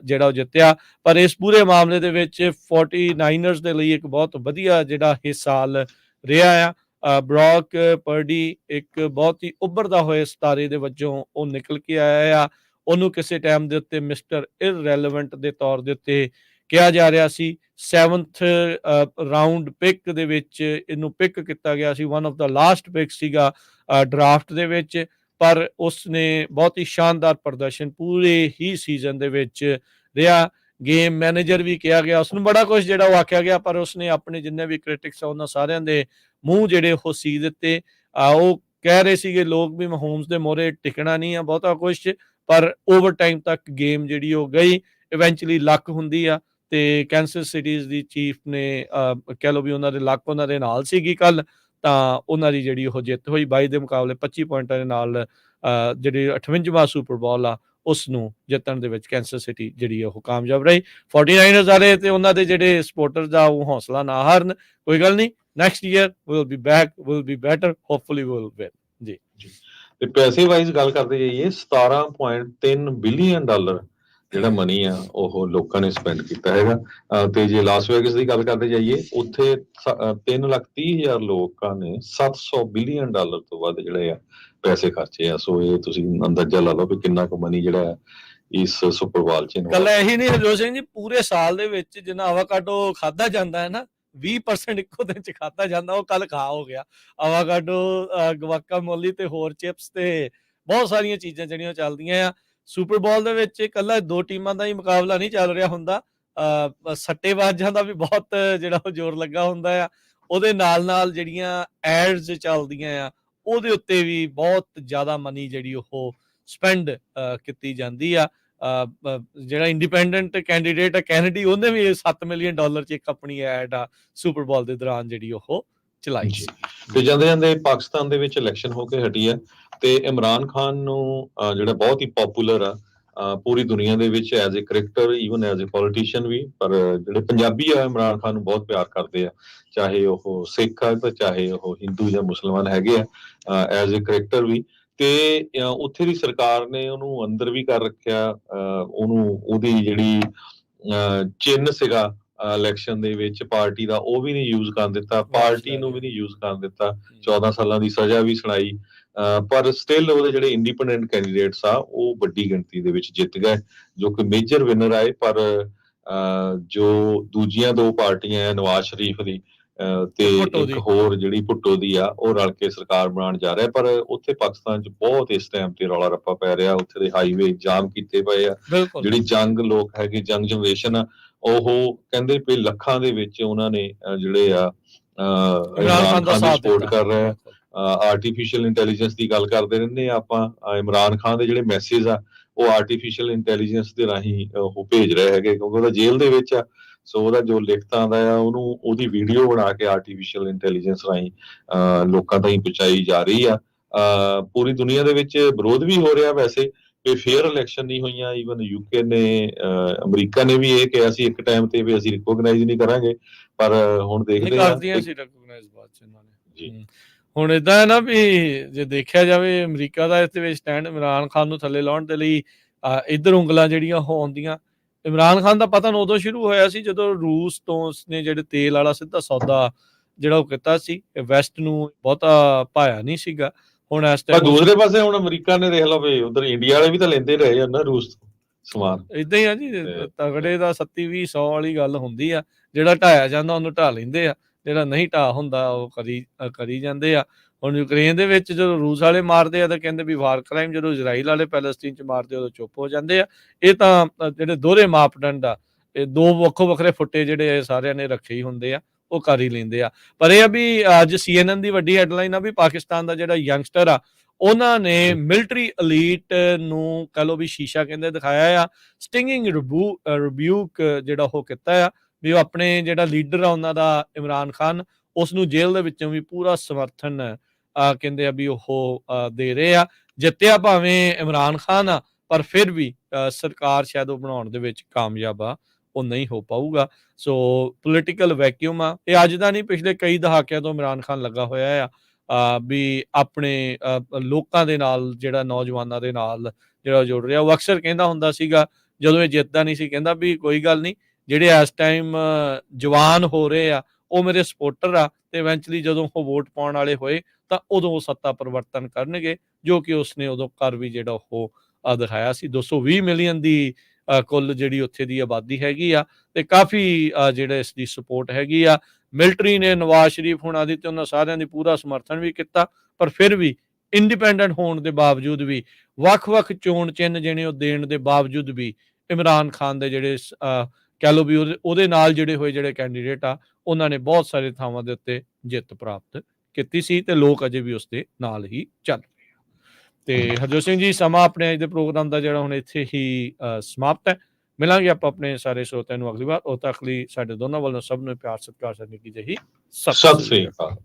ਜਿਹੜਾ ਉਹ ਜਿੱਤਿਆ। ਪਰ ਇਸ ਪੂਰੇ ਮਾਮਲੇ ਦੇ ਵਿੱਚ 49ers ਦੇ ਲਈ ਇੱਕ ਬਹੁਤ ਵਧੀਆ ਜਿਹੜਾ ਇਹ ਸਾਲ ਰਿਹਾ ਆ। ਬ੍ਰੌਕ ਪਰਡੀ ਇੱਕ ਬਹੁਤ ਹੀ ਉੱਭਰਦਾ ਹੋਏ ਸਿਤਾਰੇ ਦੇ ਵਜੋਂ ਉਹ ਨਿਕਲ ਕੇ ਆਇਆ ਆ। ਉਹਨੂੰ ਕਿਸੇ ਟਾਈਮ ਦੇ ਉੱਤੇ ਮਿਸਟਰ ਇਰਰੈਲੇਵੈਂਟ ਦੇ ਤੌਰ ਦੇ ਉੱਤੇ ਕਿਹਾ ਜਾ ਰਿਹਾ ਸੀ। 7th ਰਾਊਂਡ ਪਿਕ ਦੇ ਵਿੱਚ ਇਹਨੂੰ ਪਿਕ ਕੀਤਾ ਗਿਆ ਸੀ, one of the last pick ਸੀਗਾ ਡਰਾਫਟ ਦੇ ਵਿੱਚ। ਪਰ ਉਸਨੇ ਬਹੁਤ ਹੀ ਸ਼ਾਨਦਾਰ ਪ੍ਰਦਰਸ਼ਨ ਪੂਰੇ ਹੀ ਸੀਜ਼ਨ ਦੇ ਵਿੱਚ ਰਿਹਾ। ਗੇਮ ਮੈਨੇਜਰ ਵੀ ਕਿਹਾ ਗਿਆ, ਉਸਨੂੰ ਬੜਾ ਕੁਝ ਜਿਹੜਾ ਉਹ ਆਖਿਆ ਗਿਆ, ਪਰ ਉਸਨੇ ਆਪਣੇ ਜਿੰਨੇ ਵੀ ਕ੍ਰਿਟਿਕਸ ਆ ਉਹਨਾਂ ਸਾਰਿਆਂ ਦੇ ਮੂੰਹ ਜਿਹੜੇ ਉਹ ਸੀ ਦਿੱਤੇ। ਉਹ ਕਹਿ ਰਹੇ ਸੀਗੇ ਲੋਕ ਵੀ ਮਹੋਮਸ ਦੇ ਮੋਹਰੇ ਟਿਕਣਾ ਨਹੀਂ ਆ ਬਹੁਤਾ ਕੁਛ, ਪਰ ਓਵਰ ਟਾਈਮ ਤੱਕ ਗੇਮ ਜਿਹੜੀ ਉਹ ਗਈ। ਇਵੈਂਚੁਅਲੀ ਲੱਕ ਹੁੰਦੀ ਆ ਤੇ ਕੈਂਸਸ ਸਿਟੀਜ਼ ਦੀ ਚੀਫ ਨੇ ਕਹਿ ਲਓ ਵੀ ਉਹਨਾਂ ਦੇ ਲੱਕ ਉਹਨਾਂ ਦੇ ਨਾਲ ਸੀਗੀ ਕੱਲ, ਤਾਂ ਉਹਨਾਂ ਦੀ ਜਿਹੜੀ ਉਹ ਜਿੱਤ ਹੋਈ 22 ਦੇ ਮੁਕਾਬਲੇ 25 ਪੁਆਇੰਟਾਂ ਦੇ ਨਾਲ। ਜਿਹੜੀ 58ਵਾਂ ਸੁਪਰ ਬਾਲ ਆ ਉਸ ਨੂੰ ਜਿੱਤਣ ਦੇ ਵਿੱਚ ਕੈਂਸਸ ਸਿਟੀ ਜਿਹੜੀ ਉਹ ਕਾਮਯਾਬ ਰਹੀ। 49ers ਵਾਲੇ ਤੇ ਉਹਨਾਂ ਦੇ ਜਿਹੜੇ ਸਪੋਰਟਰਸ ਆ ਉਹ ਹੌਸਲਾ ਨਾ ਹਾਰਨ, ਕੋਈ ਗੱਲ ਨਹੀਂ, next year will be back, will be better, hopefully will win. ਜੀ ਤੇ ਪੈਸੇ ਵਾਈਜ਼ ਗੱਲ ਕਰਦੇ ਜਾਈਏ 17.3 ਬਿਲੀਅਨ ਡਾਲਰ ਜਿਹੜਾ ਮਨੀ ਆ ਉਹ ਲੋਕਾਂ ਨੇ ਸਪੈਂਡ ਕੀਤਾ ਹੈਗਾ। ਤੇ ਜੇ ਲਾਸ ਵੇਗਸ ਦੀ ਗੱਲ ਕਰਦੇ ਜਾਈਏ ਉੱਥੇ 3,30,000 ਲੋਕਾਂ ਨੇ 700 ਬਿਲੀਅਨ ਡਾਲਰ ਤੋਂ ਵੱਧ ਜਿਹੜੇ ਆ ਪੈਸੇ ਖਰਚੇ ਆ। ਸੋ ਇਹ ਤੁਸੀਂ ਅੰਦਾਜ਼ਾ ਲਾ ਲਓ ਕਿ ਕਿੰਨਾ ਕੁ ਮਨੀ ਜਿਹੜਾ ਇਸ ਸੁਪਰ ਬਾਲ 'ਚ ਗੱਲ ਇਹੀ ਨਹੀਂ ਹਰਜੋਤ ਸਿੰਘ ਜੀ, ਪੂਰੇ ਸਾਲ ਦੇ ਵਿੱਚ ਜਿੰਨਾ ਆਵਾਕਾਡੋ ਖਾਧਾ ਜਾਂਦਾ ਹੈ ਨਾ 20% ਇੱਕੋ ਦਿਨ ਚ ਖਾਧਾ ਜਾਂਦਾ, ਉਹ ਕੱਲ ਖਾ ਹੋ ਗਿਆ। ਆਵਾਕਾਡੋ, ਗਵਾਕਾਮੋਲੀ ਤੇ ਹੋਰ ਚਿਪਸ ਤੇ ਬਹੁਤ ਸਾਰੀਆਂ ਚੀਜ਼ਾਂ ਜਿਹੜੀਆਂ ਚੱਲਦੀਆਂ ਆ। ਸੁਪਰ ਬਾਲ ਦੇ ਵਿੱਚ ਇਕੱਲਾ 2 ਟੀਮਾਂ ਦਾ ਹੀ ਮੁਕਾਬਲਾ ਨਹੀਂ ਚੱਲ ਰਿਹਾ ਹੁੰਦਾ, ਸੱਟੇਬਾਜ਼ਾਂ ਦਾ ਵੀ ਬਹੁਤ ਜਿਹੜਾ ਉਹ ਜ਼ੋਰ ਲੱਗਾ ਹੁੰਦਾ ਆ। ਉਹਦੇ ਨਾਲ ਜਿਹੜੀਆਂ ਐਡਸ ਚੱਲਦੀਆਂ ਆ ਉਹਦੇ ਉੱਤੇ ਵੀ ਬਹੁਤ ਜ਼ਿਆਦਾ ਮਨੀ ਜਿਹੜੀ ਉਹ ਸਪੈਂਡ ਕੀਤੀ ਜਾਂਦੀ ਆ। ਜਿਹੜਾ ਇੰਡੀਪੈਂਡੈਂਟ ਕੈਂਡੀਡੇਟ ਆ ਕੈਨੇਡੀ, ਉਹਨੇ ਵੀ 7 ਮਿਲੀਅਨ ਡਾਲਰ 'ਚ ਇੱਕ ਆਪਣੀ ਐਡ ਆ ਸੁਪਰ ਬਾਲ ਦੇ ਦੌਰਾਨ ਜਿਹੜੀ ਉਹ ਚਲਾਈ ਸੀ। ਤੇ ਜਾਂਦੇ ਜਾਂਦੇ ਪਾਕਿਸਤਾਨ ਦੇ ਵਿੱਚ ਇਲੈਕਸ਼ਨ ਹੋ ਕੇ ਹਟੀ ਆ ਤੇ ਇਮਰਾਨ ਖਾਨ ਨੂੰ ਜਿਹੜਾ ਬਹੁਤ ਹੀ ਪਪੂਲਰ ਆ ਪੂਰੀ ਦੁਨੀਆ ਦੇ ਵਿੱਚ as a cricketer, even as a politician ਵੀ। ਪਰ ਜਿਹੜੇ ਪੰਜਾਬੀ ਆ ਇਮਰਾਨ ਖਾਨ ਨੂੰ ਬਹੁਤ ਪਿਆਰ ਕਰਦੇ ਆ, ਚਾਹੇ ਉਹ ਸਿੱਖ ਆ ਤੇ ਚਾਹੇ ਉਹ ਹਿੰਦੂ ਜਾਂ ਮੁਸਲਮਾਨ ਹੈਗੇ ਆ, ਐਜ਼ ਅ ਕ੍ਰਿਕਟਰ ਵੀ। ਤੇ ਉੱਥੇ ਦੀ ਸਰਕਾਰ ਨੇ ਉਹਨੂੰ ਅੰਦਰ ਵੀ ਕਰ ਰੱਖਿਆ। ਉਹਨੂੰ ਉਹਦੀ ਜਿਹੜੀ ਚਿੰਨ੍ਹ ਸੀਗਾ ਇਲੈਕਸ਼ਨ ਦੇ ਵਿੱਚ ਪਾਰਟੀ ਦਾ, ਉਹ ਵੀ ਨਹੀਂ ਯੂਜ਼ ਕਰਨ ਦਿੱਤਾ, ਪਾਰਟੀ ਨੂੰ ਵੀ ਨਹੀਂ ਯੂਜ਼ ਕਰਨ ਦਿੱਤਾ। 14 ਸਾਲਾਂ ਦੀ ਸਜ਼ਾ ਵੀ ਸੁਣਾਈ। ਪਰ ਸਟਿਲ ਉਹਦੇ ਜਿਹੜੇ ਇੰਡੀਪੈਂਡੈਂਟ ਕੈਂਡੀਡੇਟਸ ਆ ਉਹ ਵੱਡੀ ਗਿਣਤੀ ਦੇ ਵਿੱਚ ਜਿੱਤ ਗਏ, ਜੋ ਕਿ ਮੇਜਰ ਵਿਨਰ ਆਏ। ਪਰ ਜੋ ਦੂਜੀਆਂ 2 ਪਾਰਟੀਆਂ ਆ, ਨਵਾਜ਼ ਸ਼ਰੀਫ ਦੀ ਤੇ ਇੱਕ ਹੋਰ ਜਿਹੜੀ ਭੁੱਟੋ ਦੀ ਆ, ਉਹ ਰਲ ਕੇ ਸਰਕਾਰ ਬਣਾਉਣ ਜਾ ਰਿਹਾ। ਪਰ ਉੱਥੇ ਪਾਕਿਸਤਾਨ 'ਚ ਬਹੁਤ ਇਸ ਟਾਈਮ ਤੇ ਰੌਲਾ ਰੱਪਾ ਪੈ ਰਿਹਾ। ਉੱਥੇ ਦੇ ਹਾਈਵੇ ਜਾਮ ਕੀਤੇ ਪਏ ਆ। ਜਿਹੜੀ ਜੰਗ ਲੋਕ ਹੈਗੇ, ਜੰਗ ਜਨਰੇਸ਼ਨ ਆ, ਉਹ ਕਹਿੰਦੇ ਵੀ ਲੱਖਾਂ ਦੇ ਵਿੱਚ ਉਹਨਾਂ ਨੇ ਜਿਹੜੇ ਆ ਇਮਰਾਨ ਖਾਨ ਦੀ ਸਪੋਰਟ ਕਰ ਰਹੇ ਆ। ਆਰਟੀਫਿਸ਼ੀਅਲ ਇੰਟੈਲੀਜੈਂਸ ਦੀ ਗੱਲ ਕਰਦੇ ਰਹਿੰਦੇ ਆ ਆਪਾਂ। ਇਮਰਾਨ ਖਾਨ ਦੇ ਜਿਹੜੇ ਮੈਸੇਜ ਆ ਉਹ ਆਰਟੀਫਿਸ਼ੀਅਲ ਇੰਟੈਲੀਜੈਂਸ ਦੇ ਰਾਹੀਂ ਉਹ ਭੇਜ ਰਹੇ ਹੈਗੇ, ਕਿਉਂਕਿ ਉਹਦਾ ਜੇਲ੍ਹ ਦੇ ਵਿੱਚ ਆ। ਸੋ ਉਹਦਾ ਜੋ ਲਿਖਤ ਆਉਂਦਾ ਆ ਉਹਨੂੰ ਉਹਦੀ ਵੀਡੀਓ ਬਣਾ ਕੇ ਆਰਟੀਫਿਸ਼ੀਅਲ ਇੰਟੈਲੀਜੈਂਸ ਰਾਹੀਂ ਲੋਕਾਂ ਤਾਈਂ ਪਹੁੰਚਾਈ ਜਾ ਰਹੀ ਆ। ਪੂਰੀ ਦੁਨੀਆ ਦੇ ਵਿੱਚ ਵਿਰੋਧ ਵੀ ਹੋ ਰਿਹਾ ਵੈਸੇ ਕਿ ਫੇਅਰ ਇਲੈਕਸ਼ਨ ਨਹੀਂ ਹੋਈਆਂ। ਈਵਨ ਯੂਕੇ ਨੇ, ਅਮਰੀਕਾ ਨੇ ਵੀ ਇਹ ਕਿਹਾ ਸੀ ਇੱਕ ਟਾਈਮ ਤੇ ਵੀ ਅਸੀਂ ਰਿਕੋਗਨਾਈਜ਼ ਨਹੀਂ ਕਰਾਂਗੇ, ਪਰ ਹੁਣ ਦੇਖਦੇ ਹਾਂ ਜੀ। ਹੁਣ ਏਦਾਂ ਹੈ ਨਾ ਵੀ ਜੇ ਦੇਖਿਆ ਜਾਵੇ ਅਮਰੀਕਾ ਦਾ ਇਸ ਦੇ ਵਿੱਚ ਸਟੈਂਡ ਇਮਰਾਨ ਖਾਨ ਨੂੰ ਥੱਲੇ ਲਾਉਣ ਦੇ ਲਈ ਇੱਧਰ ਉਂਗਲਾਂ ਜਿਹੜੀਆਂ ਉਹ ਆਉਂਦੀਆਂ। ਇਮਰਾਨ ਖਾਨ ਦਾ ਪਤਨ ਉਦੋਂ ਸ਼ੁਰੂ ਹੋਇਆ ਸੀ ਜਦੋਂ ਰੂਸ ਤੋਂ ਉਸਨੇ ਜਿਹੜੇ ਤੇਲ ਵਾਲਾ ਸਿੱਧਾ ਸੌਦਾ ਜਿਹੜਾ ਉਹ ਕੀਤਾ ਸੀ, ਵੈਸਟ ਨੂੰ ਬਹੁਤਾ ਭਾਇਆ ਨਹੀਂ ਸੀਗਾ। ਹੁਣ ਇਸ ਟਾਈਮ ਦੂਸਰੇ ਪਾਸੇ ਹੁਣ ਅਮਰੀਕਾ ਨੇ ਦੇਖ ਲਓ ਵੀ ਉਧਰ ਇੰਡੀਆ ਵਾਲੇ ਵੀ ਤਾਂ ਲੈਂਦੇ ਰਹੇ ਆ ਨਾ ਰੂਸ ਤੋਂ ਸਮਾਨ। ਏਦਾਂ ਹੀ ਆ ਜੀ, ਤਗੜੇ ਦਾ 70-20-100 ਵਾਲੀ ਗੱਲ ਹੁੰਦੀ ਆ। ਜਿਹੜਾ ਢਾਇਆ ਜਾਂਦਾ ਉਹਨੂੰ ਢਾ ਲੈਂਦੇ ਆ, ਜਿਹੜਾ ਨਹੀਂ ਢਾ ਹੁੰਦਾ ਉਹ ਕਰੀ ਜਾਂਦੇ ਆ। ਹੁਣ ਯੂਕਰੇਨ ਦੇ ਵਿੱਚ ਜਦੋਂ ਰੂਸ ਵਾਲੇ ਮਾਰਦੇ ਆ ਤਾਂ ਕਹਿੰਦੇ ਵੀ ਵਾਰ ਕ੍ਰਾਈਮ, ਜਦੋਂ ਇਜ਼ਰਾਈਲ ਵਾਲੇ ਪੈਲਸਤੀਨ 'ਚ ਮਾਰਦੇ ਉਦੋਂ ਚੁੱਪ ਹੋ ਜਾਂਦੇ ਆ। ਇਹ ਤਾਂ ਜਿਹੜੇ ਦੋਹਰੇ ਮਾਪਦੰਡ ਆ, ਇਹ 2 ਵੱਖੋ ਵੱਖਰੇ ਫੁੱਟੇ ਜਿਹੜੇ ਸਾਰਿਆਂ ਨੇ ਰੱਖੇ ਹੀ ਹੁੰਦੇ ਆ, ਉਹ ਕਰ ਹੀ ਲੈਂਦੇ ਆ। ਪਰ ਇਹ ਆ ਵੀ ਅੱਜ CNN ਦੀ ਵੱਡੀ ਹੈਡਲਾਈਨ ਆ ਵੀ ਪਾਕਿਸਤਾਨ ਦਾ ਜਿਹੜਾ ਯੰਗਸਟਰ ਆ ਉਹਨਾਂ ਨੇ ਮਿਲਟਰੀ ਅਲੀਟ ਨੂੰ ਕਹਿ ਲਓ ਵੀ ਸ਼ੀਸ਼ਾ ਕਹਿੰਦੇ ਦਿਖਾਇਆ ਆ। ਸਟਿੰਗਿੰਗ ਰਿਬਿਊਕ ਜਿਹੜਾ ਉਹ ਕੀਤਾ ਆ ਵੀ ਉਹ ਆਪਣੇ ਜਿਹੜਾ ਲੀਡਰ ਆ ਉਹਨਾਂ ਦਾ ਇਮਰਾਨ ਖਾਨ, ਉਸ ਨੂੰ ਜੇਲ੍ਹ ਦੇ ਵਿੱਚੋਂ ਵੀ ਪੂਰਾ ਸਮਰਥਨ ਕਹਿੰਦੇ ਆ ਵੀ ਉਹ ਦੇ ਰਹੇ ਆ। ਜਿੱਤਿਆ ਭਾਵੇਂ ਇਮਰਾਨ ਖਾਨ ਆ, ਪਰ ਫਿਰ ਵੀ ਸਰਕਾਰ ਸ਼ਾਇਦ ਉਹ ਬਣਾਉਣ ਦੇ ਵਿੱਚ ਕਾਮਯਾਬ ਆ, ਉਹ ਨਹੀਂ ਹੋ ਪਾਊਗਾ। ਸੋ ਪੋਲੀਟੀਕਲ ਵੈਕਿਊਮ ਆ ਇਹ, ਅੱਜ ਦਾ ਨਹੀਂ, ਪਿਛਲੇ ਕਈ ਦਹਾਕਿਆਂ ਤੋਂ ਇਮਰਾਨ ਖਾਨ ਲੱਗਾ ਹੋਇਆ ਆ ਵੀ ਆਪਣੇ ਲੋਕਾਂ ਦੇ ਨਾਲ, ਜਿਹੜਾ ਨੌਜਵਾਨਾਂ ਦੇ ਨਾਲ ਜਿਹੜਾ ਜੁੜ ਰਿਹਾ। ਉਹ ਅਕਸਰ ਕਹਿੰਦਾ ਹੁੰਦਾ ਸੀਗਾ ਜਦੋਂ ਇਹ ਜਿੱਤਦਾ ਨਹੀਂ ਸੀ, ਕਹਿੰਦਾ ਵੀ ਕੋਈ ਗੱਲ ਨਹੀਂ, ਜਿਹੜੇ ਇਸ ਟਾਈਮ ਜਵਾਨ ਹੋ ਰਹੇ ਆ ਉਹ ਮੇਰੇ ਸਪੋਰਟਰ ਆ, ਤੇ ਇਵੈਂਚੁਅਲੀ ਜਦੋਂ ਉਹ ਵੋਟ ਪਾਉਣ ਵਾਲੇ ਹੋਏ ਤਾਂ ਉਦੋਂ ਉਹ ਸੱਤਾ ਪਰਿਵਰਤਨ ਕਰਨਗੇ, ਜੋ ਕਿ ਉਸਨੇ ਉਦੋਂ ਕਰ ਵੀ ਜਿਹੜਾ ਉਹ ਦਿਖਾਇਆ ਸੀ। 220 ਮਿਲੀਅਨ ਦੀ ਕੁੱਲ ਜਿਹੜੀ ਉੱਥੇ ਦੀ ਆਬਾਦੀ ਹੈਗੀ ਆ, ਤੇ ਕਾਫੀ ਜਿਹੜਾ ਇਸ ਦੀ ਸਪੋਰਟ ਹੈਗੀ ਆ। ਮਿਲਟਰੀ ਨੇ ਨਵਾਜ਼ ਸ਼ਰੀਫ ਹੋਣਾ ਦੀ ਤੇ ਉਹਨਾਂ ਸਾਰਿਆਂ ਦੀ ਪੂਰਾ ਸਮਰਥਨ ਵੀ ਕੀਤਾ, ਪਰ ਫਿਰ ਵੀ ਇੰਡੀਪੈਂਡੈਂਟ ਹੋਣ ਦੇ ਬਾਵਜੂਦ ਵੀ, ਵੱਖ-ਵੱਖ ਚੋਣ ਚਿੰਨ੍ਹ ਜਿਹੜੇ ਉਹ ਦੇਣ ਦੇ ਬਾਵਜੂਦ ਵੀ, ਇਮਰਾਨ ਖਾਨ ਦੇ ਜਿਹੜੇ ਕਹਿ ਲਓ ਵੀ ਉਹਦੇ ਨਾਲ ਜਿਹੜੇ ਹੋਏ ਜਿਹੜੇ ਕੈਂਡੀਡੇਟ ਆ, ਉਹਨਾਂ ਨੇ ਬਹੁਤ ਸਾਰੇ ਥਾਵਾਂ ਦੇ ਉੱਤੇ ਜਿੱਤ ਪ੍ਰਾਪਤ ਕੀਤੀ ਸੀ, ਤੇ ਲੋਕ ਅਜੇ ਵੀ ਉਸਦੇ ਨਾਲ ਹੀ ਚੱਲ ਰਹੇ ਆ। ਤੇ ਹਰਜੋਤ ਸਿੰਘ ਜੀ, ਸਮਾਂ ਆਪਣੇ ਅੱਜ ਦੇ ਪ੍ਰੋਗਰਾਮ ਦਾ ਜਿਹੜਾ ਹੁਣ ਇੱਥੇ ਹੀ ਸਮਾਪਤ ਹੈ। ਮਿਲਾਂਗੇ ਆਪਾਂ ਆਪਣੇ ਸਾਰੇ ਸਰੋਤਿਆਂ ਨੂੰ ਅਗਲੀ ਵਾਰ। ਉਦੋਂ ਤੱਕ ਲਈ ਸਾਡੇ ਦੋਨਾਂ ਵੱਲੋਂ ਸਭ ਨੂੰ ਪਿਆਰ ਸਤਿਕਾਰ, ਨਿੱਕੀ ਜਿਹੀ ਸਤਿ ਸ੍ਰੀ ਅਕਾਲ।